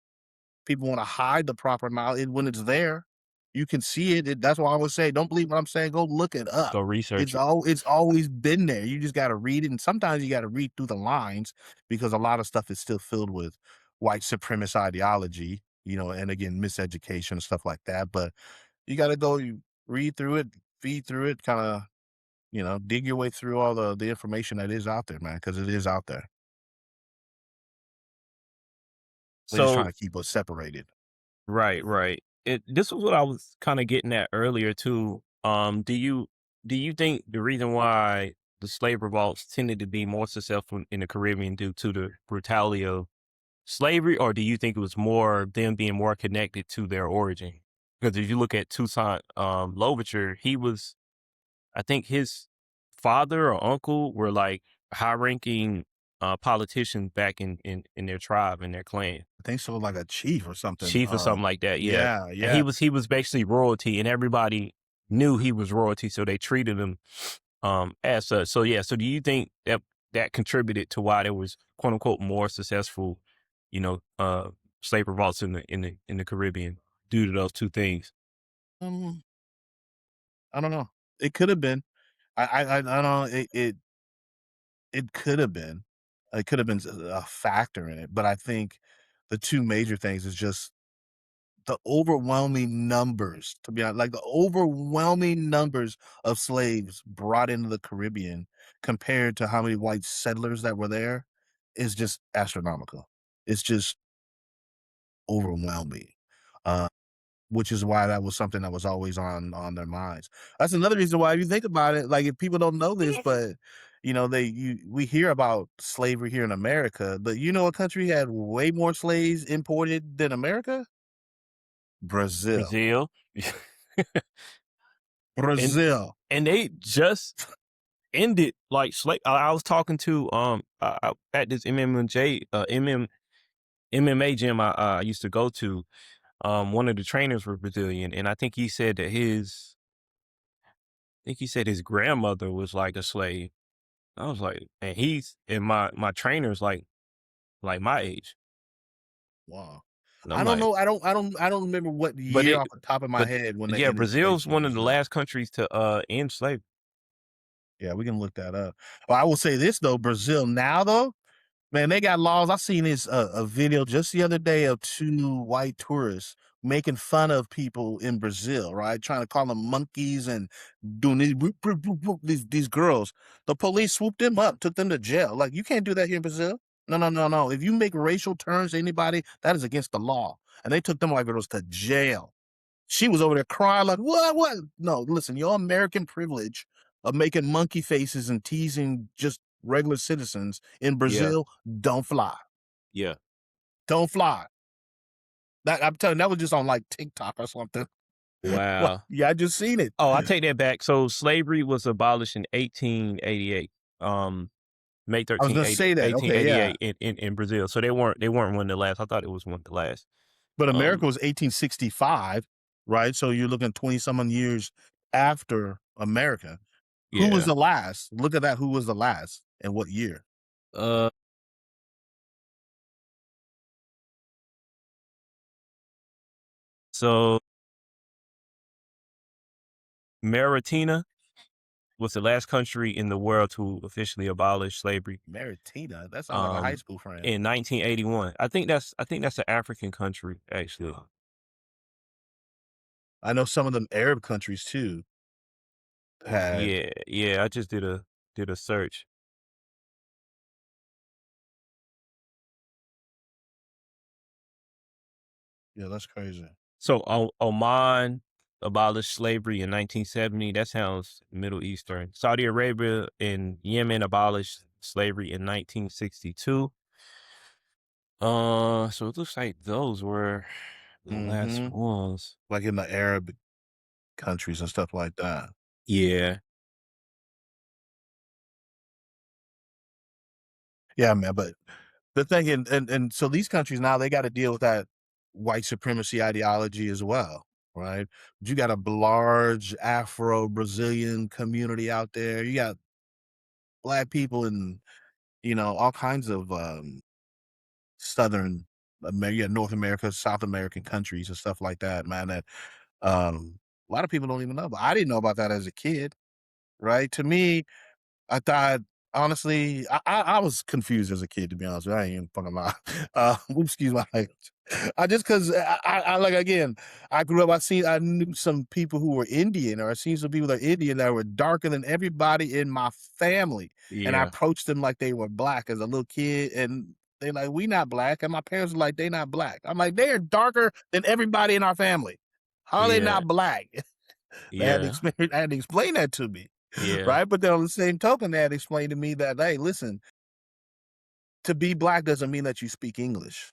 People want to hide the proper knowledge when it's there. You can see it. That's why I would say, don't believe what I'm saying. Go look it up. Go research it. It's always been there. You just got to read it, and sometimes you got to read through the lines because a lot of stuff is still filled with white supremacist ideology, and again, miseducation and stuff like that. But you got to go read through it, feed through it, kind of, dig your way through all the information that is out there, man, because it is out there. They're just trying So to keep us separated. right. This was what I was kind of getting at earlier too. Do you think the reason why the slave revolts tended to be more successful in the Caribbean due to the brutality of slavery, or do you think it was more them being more connected to their origin? Because if you look at Toussaint Louverture, I think his father or uncle were like high-ranking politicians back in their tribe and their clan, I think so, like a chief or something. chief or something like that. Yeah, Yeah, and yeah. he was basically royalty, and everybody knew he was royalty, so they treated him as such. So yeah, so do you think that contributed to why there was quote unquote more successful, you know, uh, slave revolts in the Caribbean due to those two things? Um, I don't know. It could have been. I don't know. It could have been. It could have been a factor in it, but I think the two major things is just the overwhelming numbers, to be honest, like the overwhelming numbers of slaves brought into the Caribbean compared to how many white settlers that were there is just astronomical. It's just overwhelming. Uh, which is why that was something that was always on their minds. That's another reason why, if you think about it, like if people don't know this, but we hear about slavery here in America, but a country had way more slaves imported than America? Brazil. Brazil, and Brazil. and they just ended like slave. I was talking to at this MMA gym I used to go to. One of the trainers were Brazilian, and I think he said that his grandmother was like a slave. I was like, and my trainer's like my age. Wow. And I I'm don't like, know. I don't remember what but year it, off the top of my but head when they yeah, ended slavery Brazil's in one of the Brazil. last countries to end slavery. Yeah, we can look that up. Well, I will say this though, Brazil now though, man, they got laws. I seen this a video just the other day of two white tourists making fun of people in Brazil, right? Trying to call them monkeys and doing these these girls. The police swooped them up, took them to jail. Like, you can't do that here in Brazil. No, no, no, no. If you make racial turns to anybody, that is against the law. And they took them white girls to jail. She was over there crying like, what? No, listen, your American privilege of making monkey faces and teasing just regular citizens in Yeah, Brazil don't fly. yeah. Don't fly. That, I'm telling you, that was just on like TikTok or something. Well, Wow. yeah, I just seen it. Oh, I take that back. So slavery was abolished in 1888. May I was 13th, gonna say that. Okay, yeah. in Brazil. So they weren't one of the last. I thought it was one of the last. But Um, America was 1865, right? So you're looking 20 some years after America. Who was yeah. the last? Look at that. Who was the last and what year? Uh, so Mauritania was the last country in the world to officially abolish slavery. Maritina. That sounds like a high school friend. In 1981. I think that's an African country actually. I know some of them Arab countries too had. Yeah. I just did a search. Yeah, that's crazy. So Oman abolished slavery in 1970. That sounds Middle Eastern. Saudi Arabia and Yemen abolished slavery in 1962. So it looks like those were the last Mm-hmm. ones. Like in the Arab countries and stuff like that. Yeah. Yeah, man. But the thing, and so these countries now, they got to deal with that white supremacy ideology as well, right? You got a large Afro Brazilian community out there. You got black people in all kinds of southern North America, South American countries and stuff like that, man, that a lot of people don't even know about. I didn't know about that as a kid, right? To me, I thought honestly, I was confused as a kid, to be honest with you. I ain't even fucking lie. Excuse my language. I just because I like again, I grew up. I knew some people who were Indian, or I seen some people that are Indian that were darker than everybody in my family, and I Yeah. approached them like they were black as a little kid, and they like, we not black, and my parents were like, they not black. I'm like, they are darker than everybody in our family. How are they Yeah. not black? They had to Yeah. explain. I had to explain that to me. Yeah. Right. But then on the same token, they had to explain to me that, hey, listen, to be black doesn't mean that you speak English.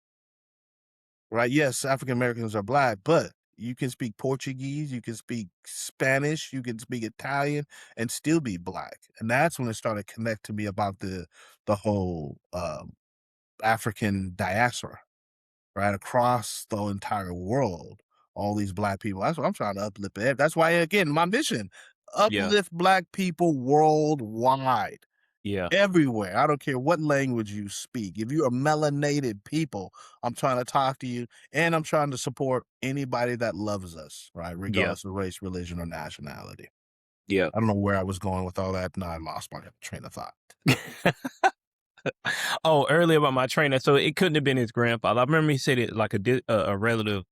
Right. Yes, African Americans are black, but you can speak Portuguese, you can speak Spanish, you can speak Italian and still be black. And that's when it started to connect to me about the whole African diaspora, right? Across the entire world, all these black people. That's what I'm trying to uplift. That's why, again, my mission, Yeah. uplift black people worldwide. Yeah. Everywhere. I don't care what language you speak. If you're a melanated people, I'm trying to talk to you, and I'm trying to support anybody that loves us, right? Yeah. Regardless of race, religion, or nationality. Yeah. I don't know where I was going with all that. No, I lost my train of thought. Oh, earlier about my trainer. So it couldn't have been his grandfather. I remember he said it like a relative.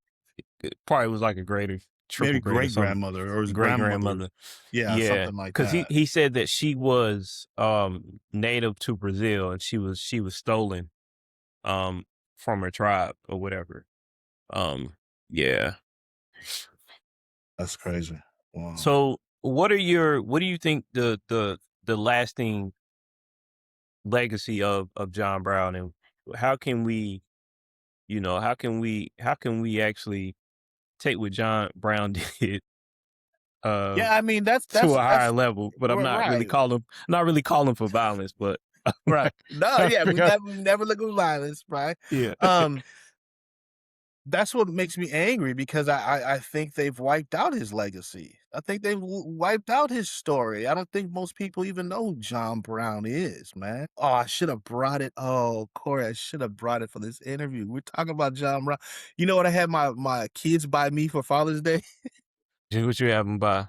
It probably was like a great or triple Maybe great or great something. grandmother or his Great grandmother. grandmother. Yeah, Yeah, something like because that. he said that she was native to Brazil and she was stolen from her tribe or whatever. Yeah. That's crazy. Wow. So what do you think the lasting legacy of John Brown, and how can we, how can we actually take what John Brown did uh Yeah, I mean to a higher level, but I'm not really right. calling for violence, but Right. No, I yeah, figure- we never look at violence, right? yeah. That's what makes me angry because I think they've wiped out his legacy. I think they've wiped out his story. I don't think most people even know who John Brown is, man. Oh, I should have brought it. Oh, Corey, I should have brought it for this interview. We're talking about John Brown. You know what I had my kids buy me for Father's Day? Just what you having by.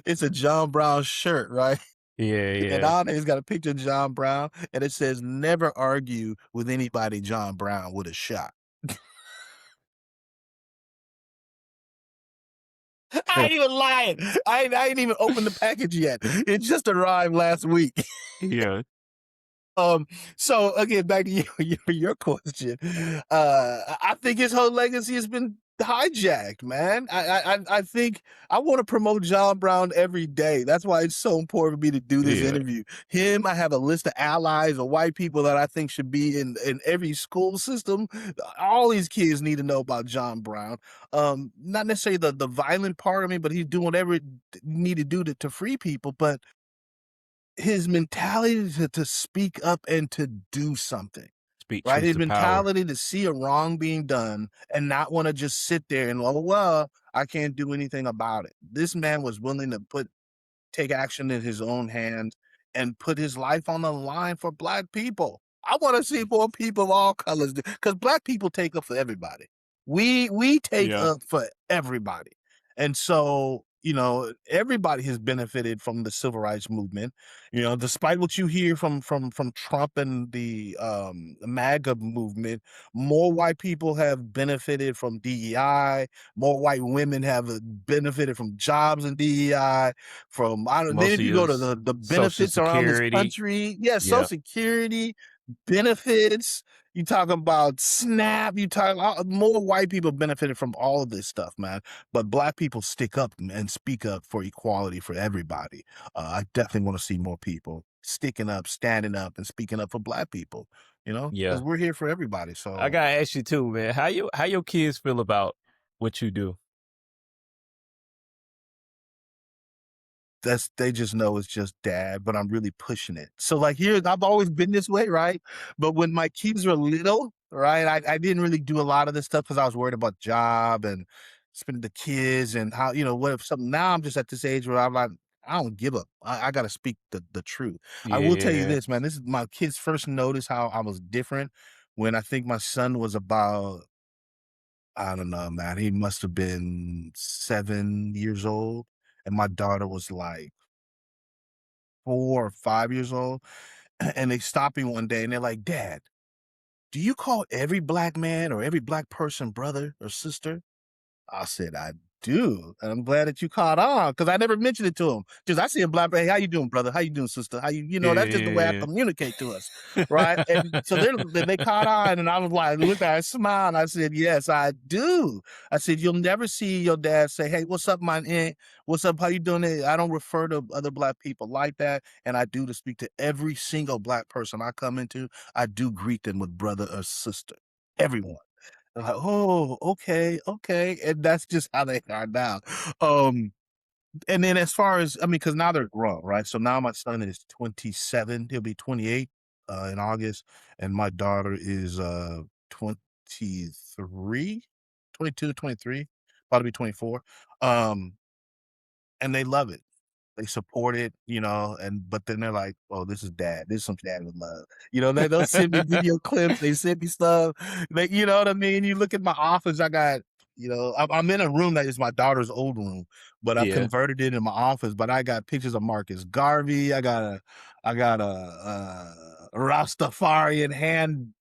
It's a John Brown shirt, right? Yeah, And yeah. on it, it's got a picture of John Brown, and it says, "Never argue with anybody John Brown would have shot." I ain't even lying. I ain't even opened the package yet. It just arrived last week. Yeah. So again, back to your question. I think his whole legacy has been hijacked, man. I think I want to promote John Brown every day. That's why it's so important for me to do this Yeah. interview. Him, I have a list of allies or white people that I think should be in every school system. All these kids need to know about John Brown. Not necessarily the violent part of me, but he's doing whatever it need to do to free people. But his mentality to speak up and to do something, Speak right? truth His to power. mentality to see a wrong being done and not want to just sit there and, oh, well, I can't do anything about it. This man was willing to take action in his own hands and put his life on the line for black people. I want to see more people of all colors because black people take up for everybody. We take Yeah. up for everybody. And so, everybody has benefited from the civil rights movement. Despite what you hear from Trump and the MAGA movement, more white people have benefited from DEI. More white women have benefited from jobs in DEI. Then Most if of you go your to the Social benefits around this Security. country, yeah, Social Yeah. Security benefits. You talk about SNAP. You talk more white people benefited from all of this stuff, man. But black people stick up and speak up for equality for everybody. I definitely want to see more people sticking up, standing up, and speaking up for black people. Yeah. Because we're here for everybody. I So gotta ask you too, man. How your kids feel about what you do? they just know it's just dad, but I'm really pushing it. So like here, I've always been this way, right? But when my kids were little, right, I didn't really do a lot of this stuff because I was worried about job and spending the kids and how, what if something. Now I'm just at this age where I'm like, I don't give up. I got to speak the truth. I will tell you Yeah. this, man. This is my kids first noticed how I was different when I think my son was about, I don't know, man, he must have been 7 years old, and my daughter was like 4 or 5 years old, and they stopped me one day and they're like, "Dad, do you call every black man or every black person brother or sister?" I said, "I do, and I'm glad that you caught on because I never mentioned it to him. Just I see a black man, "Hey, how you doing, brother? How you doing, sister? How you" Yeah, that's just the way I yeah, communicate to us, right? And so they caught on, and I was like, looked at her, smiled, and I said, "Yes, I do." I said, "You'll never see your dad say, 'Hey, what's up, my aunt? What's up? How you doing?' I don't refer to other black people like that, and I do to speak to every single black person I come into. I do greet them with brother or sister, everyone." They're like, "Oh, okay, okay," and that's just how they are now. Um, and then as far as I mean, because now they're grown, right? So now my son is 27, he'll be 28, in August, and my daughter is, 23, 22, 23, about to be 24, um, and they love it. They support it, and but then they're like, "Oh, this is dad. This is some dad with love." They'll send me video clips. They send me stuff. You know what I mean? You look at my office. I got, I'm in a room that is my daughter's old room, but I've yeah, converted it in my office. But I got pictures of Marcus Garvey. I got a Rastafarian hand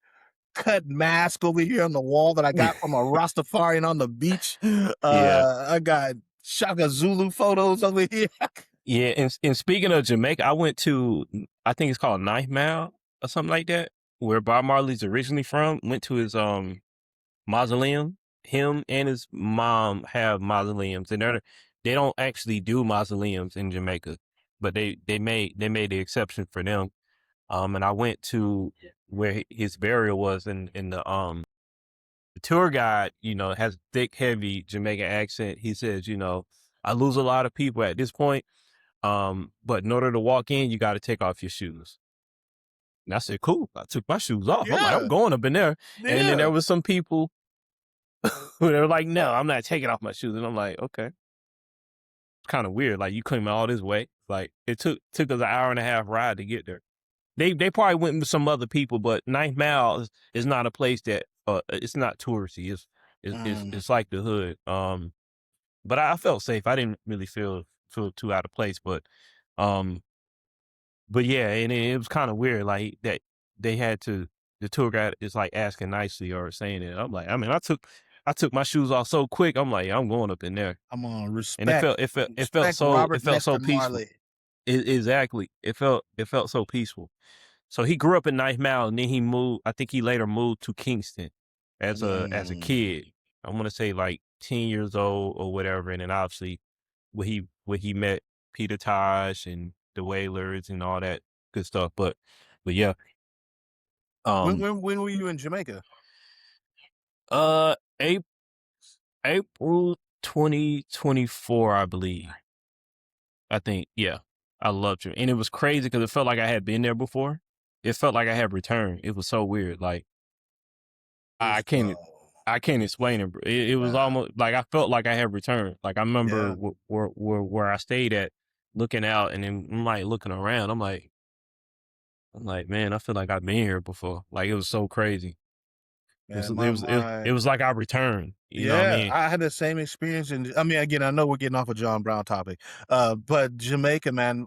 cut mask over here on the wall that I got from a Rastafarian on the beach. yeah, I got Shaka Zulu photos over here. yeah. And speaking of Jamaica, I went to, I think it's called Ninth Mile or something like that, where Bob Marley's originally from. Went to his mausoleum. Him and his mom have mausoleums, and they don't actually do mausoleums in Jamaica, but they made the exception for them. And I went to where his burial was, in the tour guide, has thick, heavy Jamaican accent. He says, I lose a lot of people at this point. But in order to walk in, you got to take off your shoes. And I said, cool. I took my shoes off. I'm like, I'm Yeah, going up in there. And then yeah. there was some people who they were like, no, I'm not taking off my shoes. And I'm like, okay, kind of weird. Like you came all this way. Like it took us an hour and a half ride to get there. They probably went with some other people, but Ninth Mile is not a place that it's not touristy. Mm, It's like the hood. But I felt safe. I didn't really feel too out of place. Um, but yeah, and it was kind of weird, like that they had to. The tour guide is like asking nicely or saying it. I'm like, I mean, I took my shoes off so quick. I'm like, I'm going up in there, come on, and it respect, felt it felt it felt respect so Robert it felt so Nesta peaceful. Marley. Exactly, it felt so peaceful. So he grew up in Ninth Mile, and then he moved. I think he later moved to Kingston as a Mm. kid. I want to say like 10 years old or whatever, and then obviously where he met Peter Tosh and the Wailers and all that good stuff. But yeah, When um, when when were you in Jamaica? uh, April, April 2024, I believe. I think, yeah, I loved it, and it was crazy because it felt like I had been there before. It felt like I had returned. It was so weird. Like I Just can't I can't explain it. Bro. It was yeah, almost like I felt like I had returned. Like I remember yeah, where I stayed at, looking out, and then I'm like looking around. I'm like, man, I feel like I've been here before. Like it was so crazy. It was man. it My was it, my it was like I returned. You know what I Yeah, mean? I had the same experience, and I mean, again, I know we're getting off a John Brown topic, but Jamaica, man,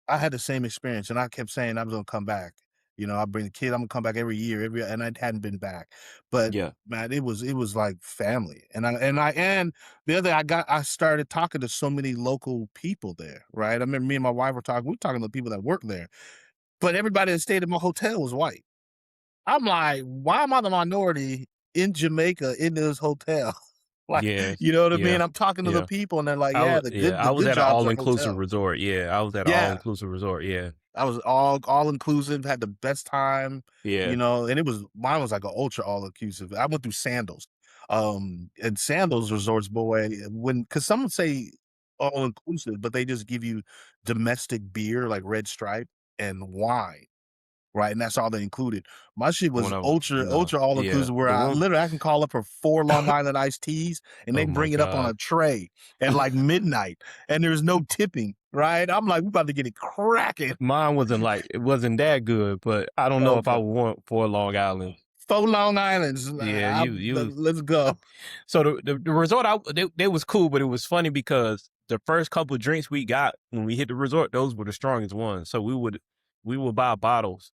I had the same experience, and I kept saying I was gonna come back. I bring the kid. I'm gonna come back every year, and I hadn't been back. But Yeah, man, it was like family. And the other, I started talking to so many local people there. Right, I remember me and my wife were talking. We were talking to the people that work there, but everybody that stayed at my hotel was white. I'm like, why am I the minority in Jamaica in this hotel? Like, yeah, you know what I yeah, mean? I'm talking to the yeah. people, and they're like, I yeah, was the yeah, good I the was good at an jobs all are inclusive hotel. resort. Yeah, I was at an all Yeah. inclusive resort. Yeah, I was all inclusive, had the best time, yeah, and mine was like an ultra all inclusive. I went through Sandals. And Sandals resorts, boy, cause some would say all inclusive, but they just give you domestic beer like Red Stripe and wine. right? And that's all they included. My shit was One of 'em. ultra, No. ultra all Yeah. inclusive, where The I one literally I can call up for 4 Long Island iced teas, and they Oh my bring it up on God. a tray at like midnight, and there's no tipping, right? I'm like, we about to get it cracking. Mine wasn't like it wasn't that good, but I don't know if I Okay. would want 4 Long Island. 4 Long Islands. Yeah, you was Let's go. so the resort they was cool, but it was funny because the first couple of drinks we got when we hit the resort, those were the strongest ones. So we would buy bottles,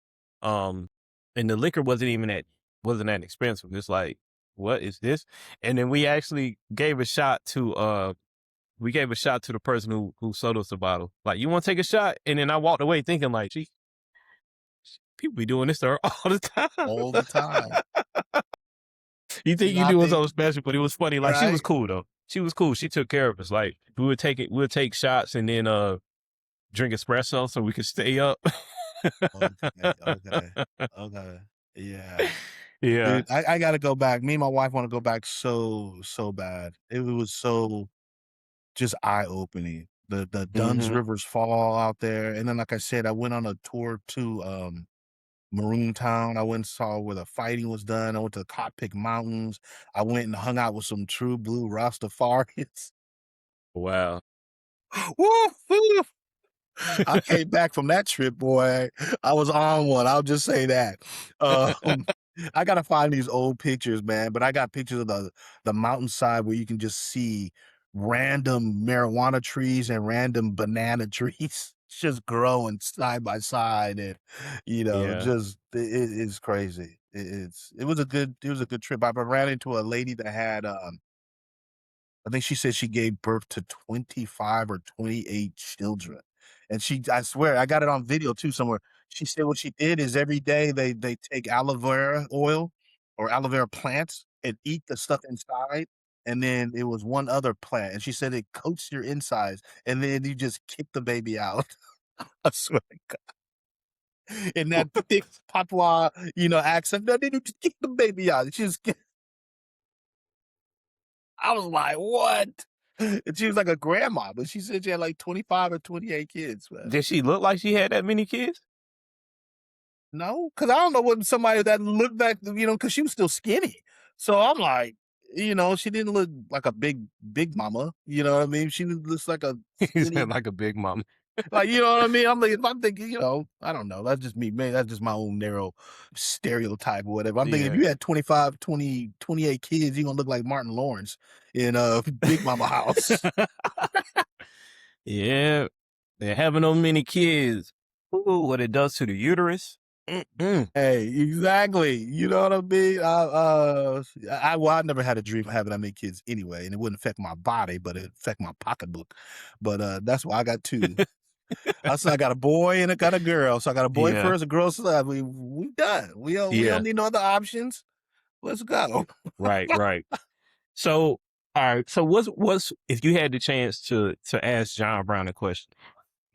and the liquor wasn't that expensive. It's like, what is this? And then we actually gave a shot to the person who sold us the bottle. Like, you want to take a shot? And then I walked away thinking like, gee, people be doing this to her all the time. All the time. You think you I doing think, something special, but it was funny. Like, she was right? cool though. She was cool. She took care of us. Like, we'll take shots and then drink espresso so we could stay up. Okay. Yeah. Yeah. Dude, I gotta go back. Me and my wife want to go back so bad. It was so just eye-opening. The Dunn's Mm-hmm. Rivers Fall out there. And then, like I said, I went on a tour to Maroon Town. I went and saw where the fighting was done. I went to the Cotpick Mountains. I went and hung out with some true blue Rastafarians. Wow. Woo, woo. I came back from that trip, boy. I was on one. I'll just say that. I gotta find these old pictures, man. But I got pictures of the mountainside where you can just see random marijuana trees and random banana trees just growing side by side, and Yeah. just it's crazy. It was a good trip. I ran into a lady that had I think she said she gave birth to 25 or 28 children. And I swear, I got it on video too somewhere. She said what she did is every day they take aloe vera oil or aloe vera plants and eat the stuff inside. And then it was one other plant. And she said it coats your insides. And then you just kick the baby out. I swear to God. In that thick patois, accent. No, then you just kick the baby out. I was like, what? And she was like a grandma, but she said she had like 25 or 28 kids, man. Did she look like she had that many kids? No, because I don't know what somebody that looked back, because she was still skinny. So I'm like, she didn't look like a big mama. You know what I mean? She looks like a He skinny, said like a big mom. like, you know what I mean? I'm thinking, I don't know. That's just me, man. That's just my own narrow stereotype or whatever. I'm thinking if Yeah. you had 25, 20, 28 kids, you're going to look like Martin Lawrence in Big Mama House. Yeah. They're having so many kids. Ooh, what it does to the uterus. Mm-mm. Hey, exactly. You know what I mean? I never had a dream of having that many kids anyway, and it wouldn't affect my body, but it affect my pocketbook. But that's why I got 2. I said I got a boy and I got a girl. So I got a boy Yeah. first, a girl second. We done. We don't need no other options. Let's go. Right. So, all right. So what's if you had the chance to ask John Brown a question,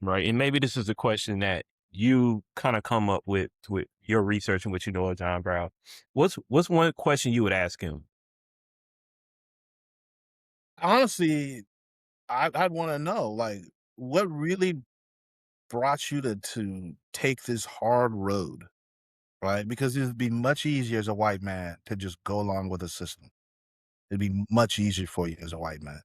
right? And maybe this is a question that you kind of come up with your research and what you know of John Brown. What's one question you would ask him? Honestly, I'd want to know, like, what really brought you to take this hard road, right? Because it'd be much easier as a white man to just go along with the system. It'd be much easier for you as a white man.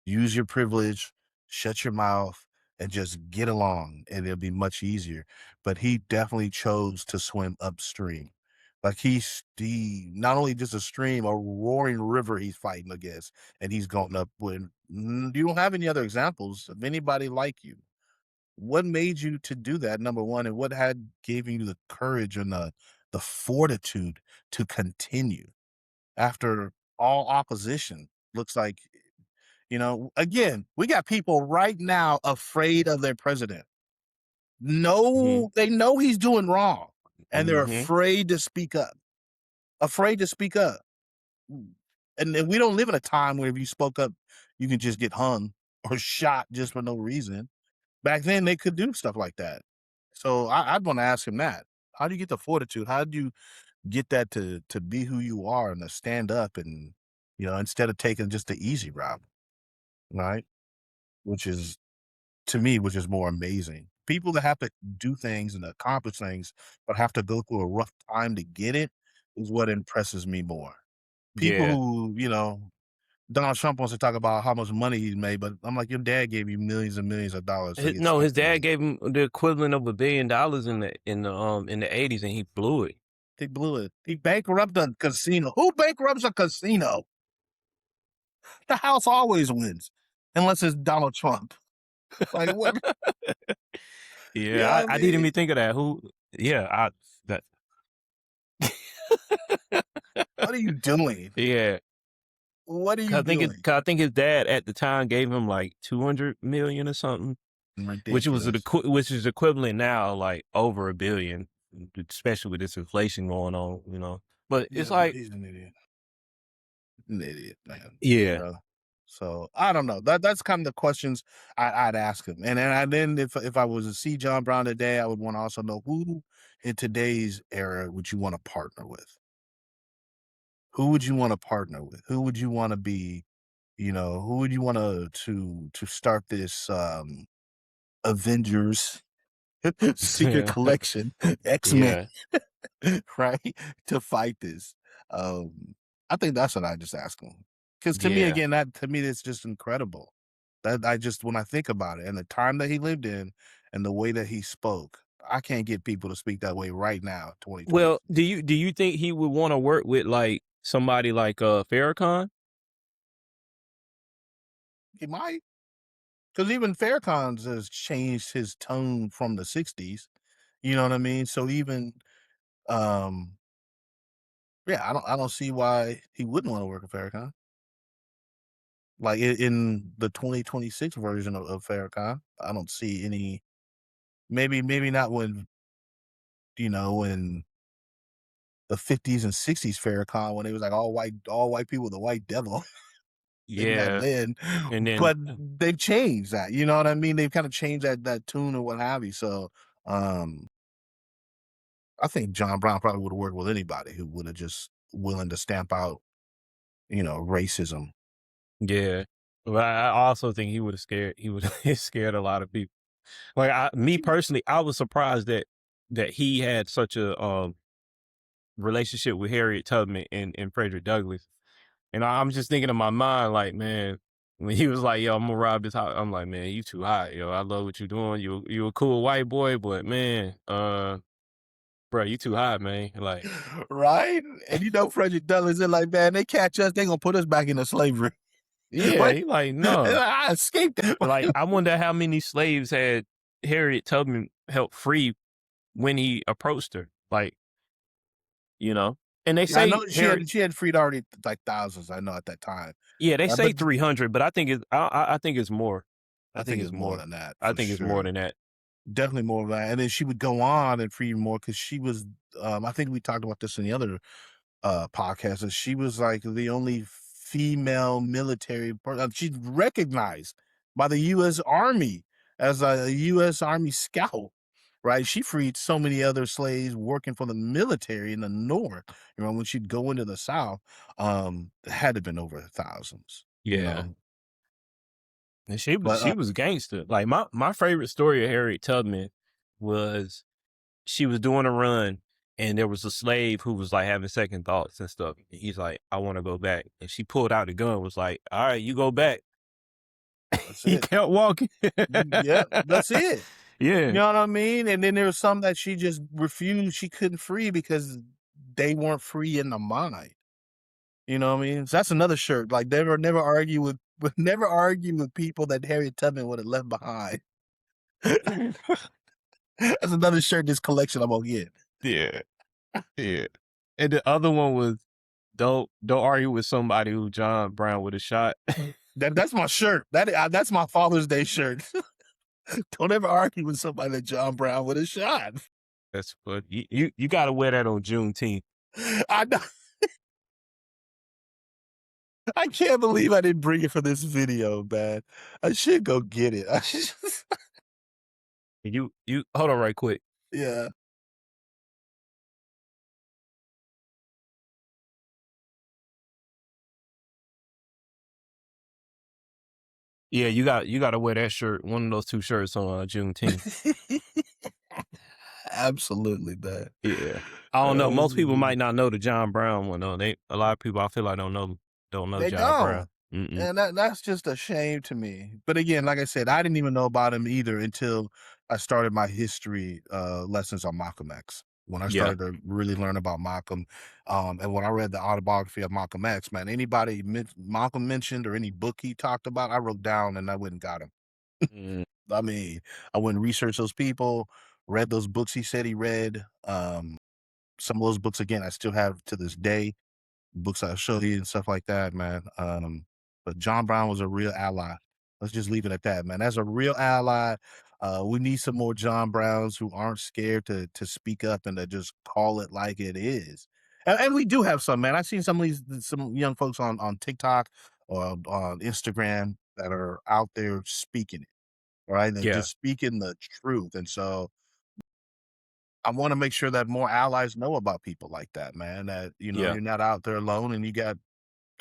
Use your privilege, shut your mouth, and just get along, and it'll be much easier. But he definitely chose to swim upstream. Like he not only just a stream, a roaring river he's fighting against, and he's going up when you don't have any other examples of anybody like you. What made you to do that, number one, and what had given you the courage and the fortitude to continue after all opposition? Looks like, again, we got people right now afraid of their president. No, they know he's doing wrong, and they're Mm-hmm. afraid to speak up. Afraid to speak up. And we don't live in a time where if you spoke up, you can just get hung or shot just for no reason. Back then, they could do stuff like that. So I'd want to ask him that. How do you get the fortitude? How do you get that to be who you are and to stand up and, instead of taking just the easy route, right? Which is, to me, more amazing people that have to do things and accomplish things, but have to go through a rough time to get it is what impresses me more. People Yeah. who, Donald Trump wants to talk about how much money he's made, but I'm like, your dad gave you millions and millions of dollars to get No, stuck his in dad this. gave him the equivalent of $1 billion in the 80s, and he blew it. They blew it. He bankrupted a casino. Who bankrupts a casino? The house always wins, unless it's Donald Trump. Like what? You know Yeah, what I I didn't mean? even think of that. Who? Yeah, that. What are you doing? Yeah, What are 'cause you doing? I think his dad at the time gave him like 200 million or something, Ridiculous. which is equivalent now like over $1 billion, especially with this inflation going on. But it's Yeah, like, he's an idiot. An idiot, man. yeah, Bro. So I don't know. That's kind of the questions I'd ask him. And then if I was to see John Brown today, I would want to also know who in today's era would you want to partner with? Who would you want to partner with? Who would you want to be? Who would you want to start this Avengers secret collection, X-Men, yeah, right? To fight this. I think that's what I just ask him. Because to me, yeah. again, that's just incredible. That when I think about it and the time that he lived in and the way that he spoke, I can't get people to speak that way right now, 2020. Well, do you think he would want to work with like somebody like Farrakhan? He might. Because even Farrakhan's has changed his tone from the 60s. You know what I mean? So even um yeah, I don't see why he wouldn't want to work with Farrakhan. Like in the 2026 version of Farrakhan, I don't see any. Maybe not when the 50s and 60s Farrakhan, when it was like all white people, the white devil. Maybe not Yeah, then, and then but they've changed that. You know what I mean? They've kind of changed that tune or what have you. So um I think John Brown probably would have worked with anybody who would have just willing to stamp out, racism. yeah, but I also think he would have scared. He would have scared a lot of people. Like me personally, I was surprised that he had such a relationship with Harriet Tubman and Frederick Douglass. And I'm just thinking in my mind, like, man, when he was like, "Yo, I'm gonna rob this house," I'm like, man, you too hot, yo. I love what you're doing. You a cool white boy, but man, bro, you too hot, man. Like, Right? And Frederick Douglass is like, man, they catch us, they gonna put us back into slavery. yeah, What? he like, no. I escaped that. Like, I wonder how many slaves had Harriet Tubman helped free when he approached her. Like, and they I say know Harriet, she had freed already like thousands, I know at that time. yeah, they say But 300, but I think I think it's more. I I think think it's it's more more. than that I for think it's more sure. than that. Definitely more than that. And then she would go on and free more because she was I think we talked about this in the other podcast, that she was like the only female military person. She's recognized by the U.S. Army as a U.S. Army scout, right? She freed so many other slaves working for the military in the North. When she'd go into the South, it had to have been over thousands, Yeah. And she was But she was gangster. Like my favorite story of Harriet Tubman was she was doing a run and there was a slave who was like having second thoughts and stuff. And he's like, I want to go back. And she pulled out the gun, was like, all right, you go back. that's He it. kept walking. Yeah, that's it. You Yeah. know what I mean? And then there was some that she just refused. She couldn't free because they weren't free in the mind. You know what I mean? So that's another shirt. Like never argue with never argue with people that Harriet Tubman would have left behind. That's another shirt this collection I'm gonna get. Yeah. Yeah. And the other one was don't argue with somebody who John Brown would have shot. That's my shirt. That's my Father's Day shirt. Don't ever argue with somebody that John Brown would have shot. That's what you got to wear that on Juneteenth. I know. I can't believe I didn't bring it for this video, man. I should go get it. You hold on right quick. Yeah. Yeah, you got to wear that shirt, one of those 2 shirts on Juneteenth. Absolutely, man. Yeah. I don't know. Most people might not know the John Brown one though. A lot of people I feel like don't know They John Brown. don't. And that's just a shame to me. But again, like I said, I didn't even know about him either until I started my history lessons on Malcolm X. When I Yeah. started to really learn about Malcolm, and when I read the autobiography of Malcolm X, man, anybody Malcolm mentioned or any book he talked about, I wrote down and I went and got him. Mm, I mean, I went and researched those people, read those books he said he read. Some of those books, again, I still have to this day. Books I'll show you and stuff like that, man. But John Brown was a real ally. Let's just leave it at that, man. As a real ally, we need some more John Browns who aren't scared to speak up and to just call it like it is. And we do have some, man. I've seen some young folks on TikTok or on Instagram that are out there speaking it, right? They're yeah. just speaking the truth. And so I want to make sure that more allies know about people like that, man. That Yeah. you're not out there alone, and you got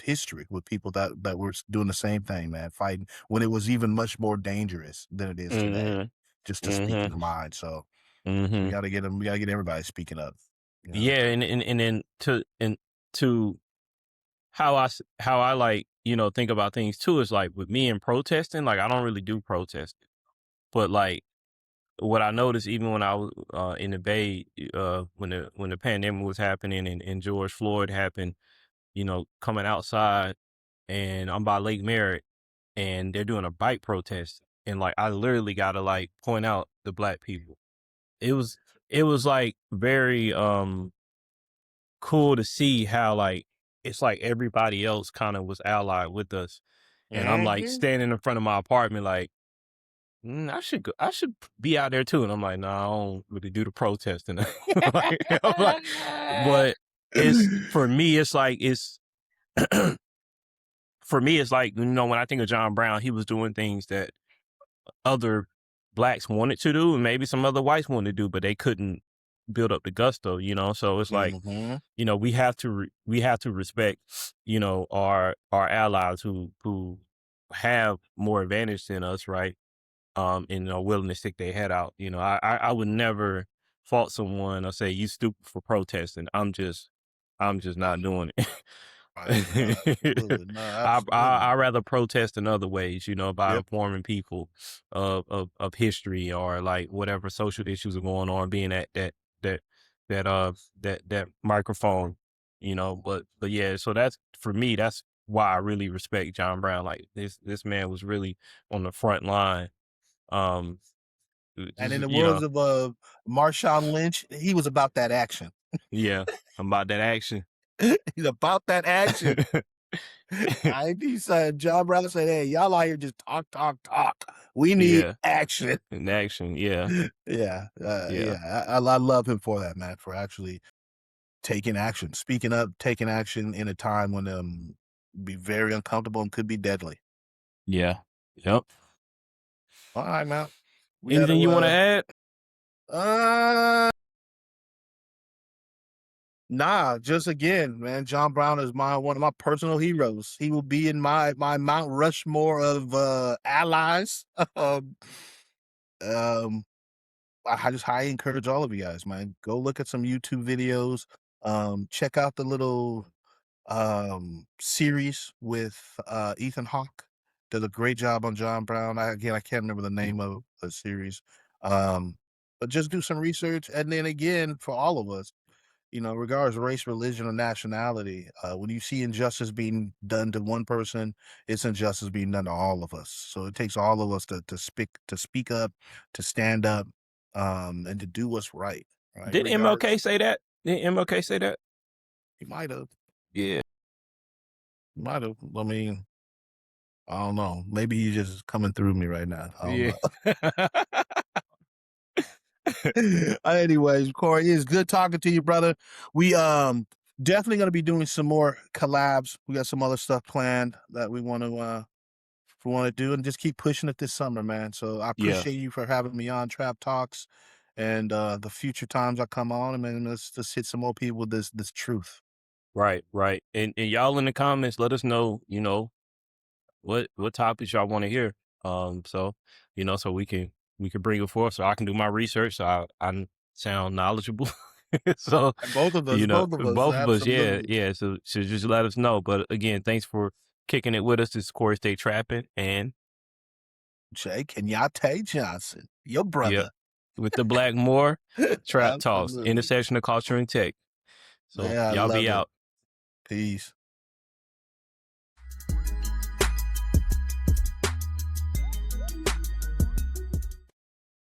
history with people that were doing the same thing, man, fighting when it was even much more dangerous than it is today, just to speak their mind. So we got to get them. We got to get everybody speaking up. You know? Yeah, and then to how I like, think about things too is like with me and protesting, like I don't really do protesting. But like what I noticed even when I was in the Bay, when the pandemic was happening and George Floyd happened, coming outside and I'm by Lake Merritt and they're doing a bike protest and like I literally gotta like point out the black people. It was like very cool to see how like it's like everybody else kind of was allied with us. And I'm like standing in front of my apartment like I should be out there too. And I'm like, no, I don't really do the protesting. But it's for me, it's like for me, it's like, when I think of John Brown, he was doing things that other blacks wanted to do and maybe some other whites wanted to do, but they couldn't build up the gusto, So it's like, we have to respect, our allies who have more advantage than us, right? And are willing to stick their head out. I would never fault someone or say you stupid for protesting. I'm just not doing it. Absolutely. No, absolutely. I rather protest in other ways, by Yep. informing people of history or like whatever social issues are going on, being at that microphone, but yeah, so that's for me, that's why I really respect John Brown. Like this man was really on the front line. And in the words of Marshawn Lynch, he was about that action. Yeah, I'm about that action. He's about that action. He said, John Brown said, hey, y'all out here just talk. We need action. And action, yeah. Yeah. I love him for that, man, for actually taking action, speaking up, taking action in a time when be very uncomfortable and could be deadly. Yeah. Yep. All right, man. Anything you want to add? Nah, just again, man, John Brown is one of my personal heroes. He will be in my Mount Rushmore of allies. I just highly encourage all of you guys, man. Go look at some YouTube videos. Check out the little series with Ethan Hawke. Does a great job on John Brown. I can't remember the name of the series. But just do some research, and then again, for all of us, regardless of race, religion, or nationality, when you see injustice being done to one person, it's injustice being done to all of us. So it takes all of us to speak up, to stand up, and to do what's right. Right? Did MLK say that? Did MLK say that? He might have. Yeah. Might have. I mean, I don't know. Maybe he's just coming through me right now. I don't know. Anyways, Corey, it's good talking to you, brother. We definitely going to be doing some more collabs. We got some other stuff planned that we want to do, and just keep pushing it this summer, man. So I appreciate you for having me on Trap Talks, and the future times I come on, and man, let's just hit some more people with this truth. Right. And y'all in the comments, let us know, what topics y'all want to hear. So so we can bring it forth, so I can do my research, so I sound knowledgeable. So Both of us, both of us, absolutely. yeah. So just let us know. But again, thanks for kicking it with us. This is Corey Stay Trapping, and Jay Kenyatte Johnson, your brother. with the Black Moor Trap Talks, Absolutely. intersection of culture and tech. So Man, I y'all love be it. out. Peace.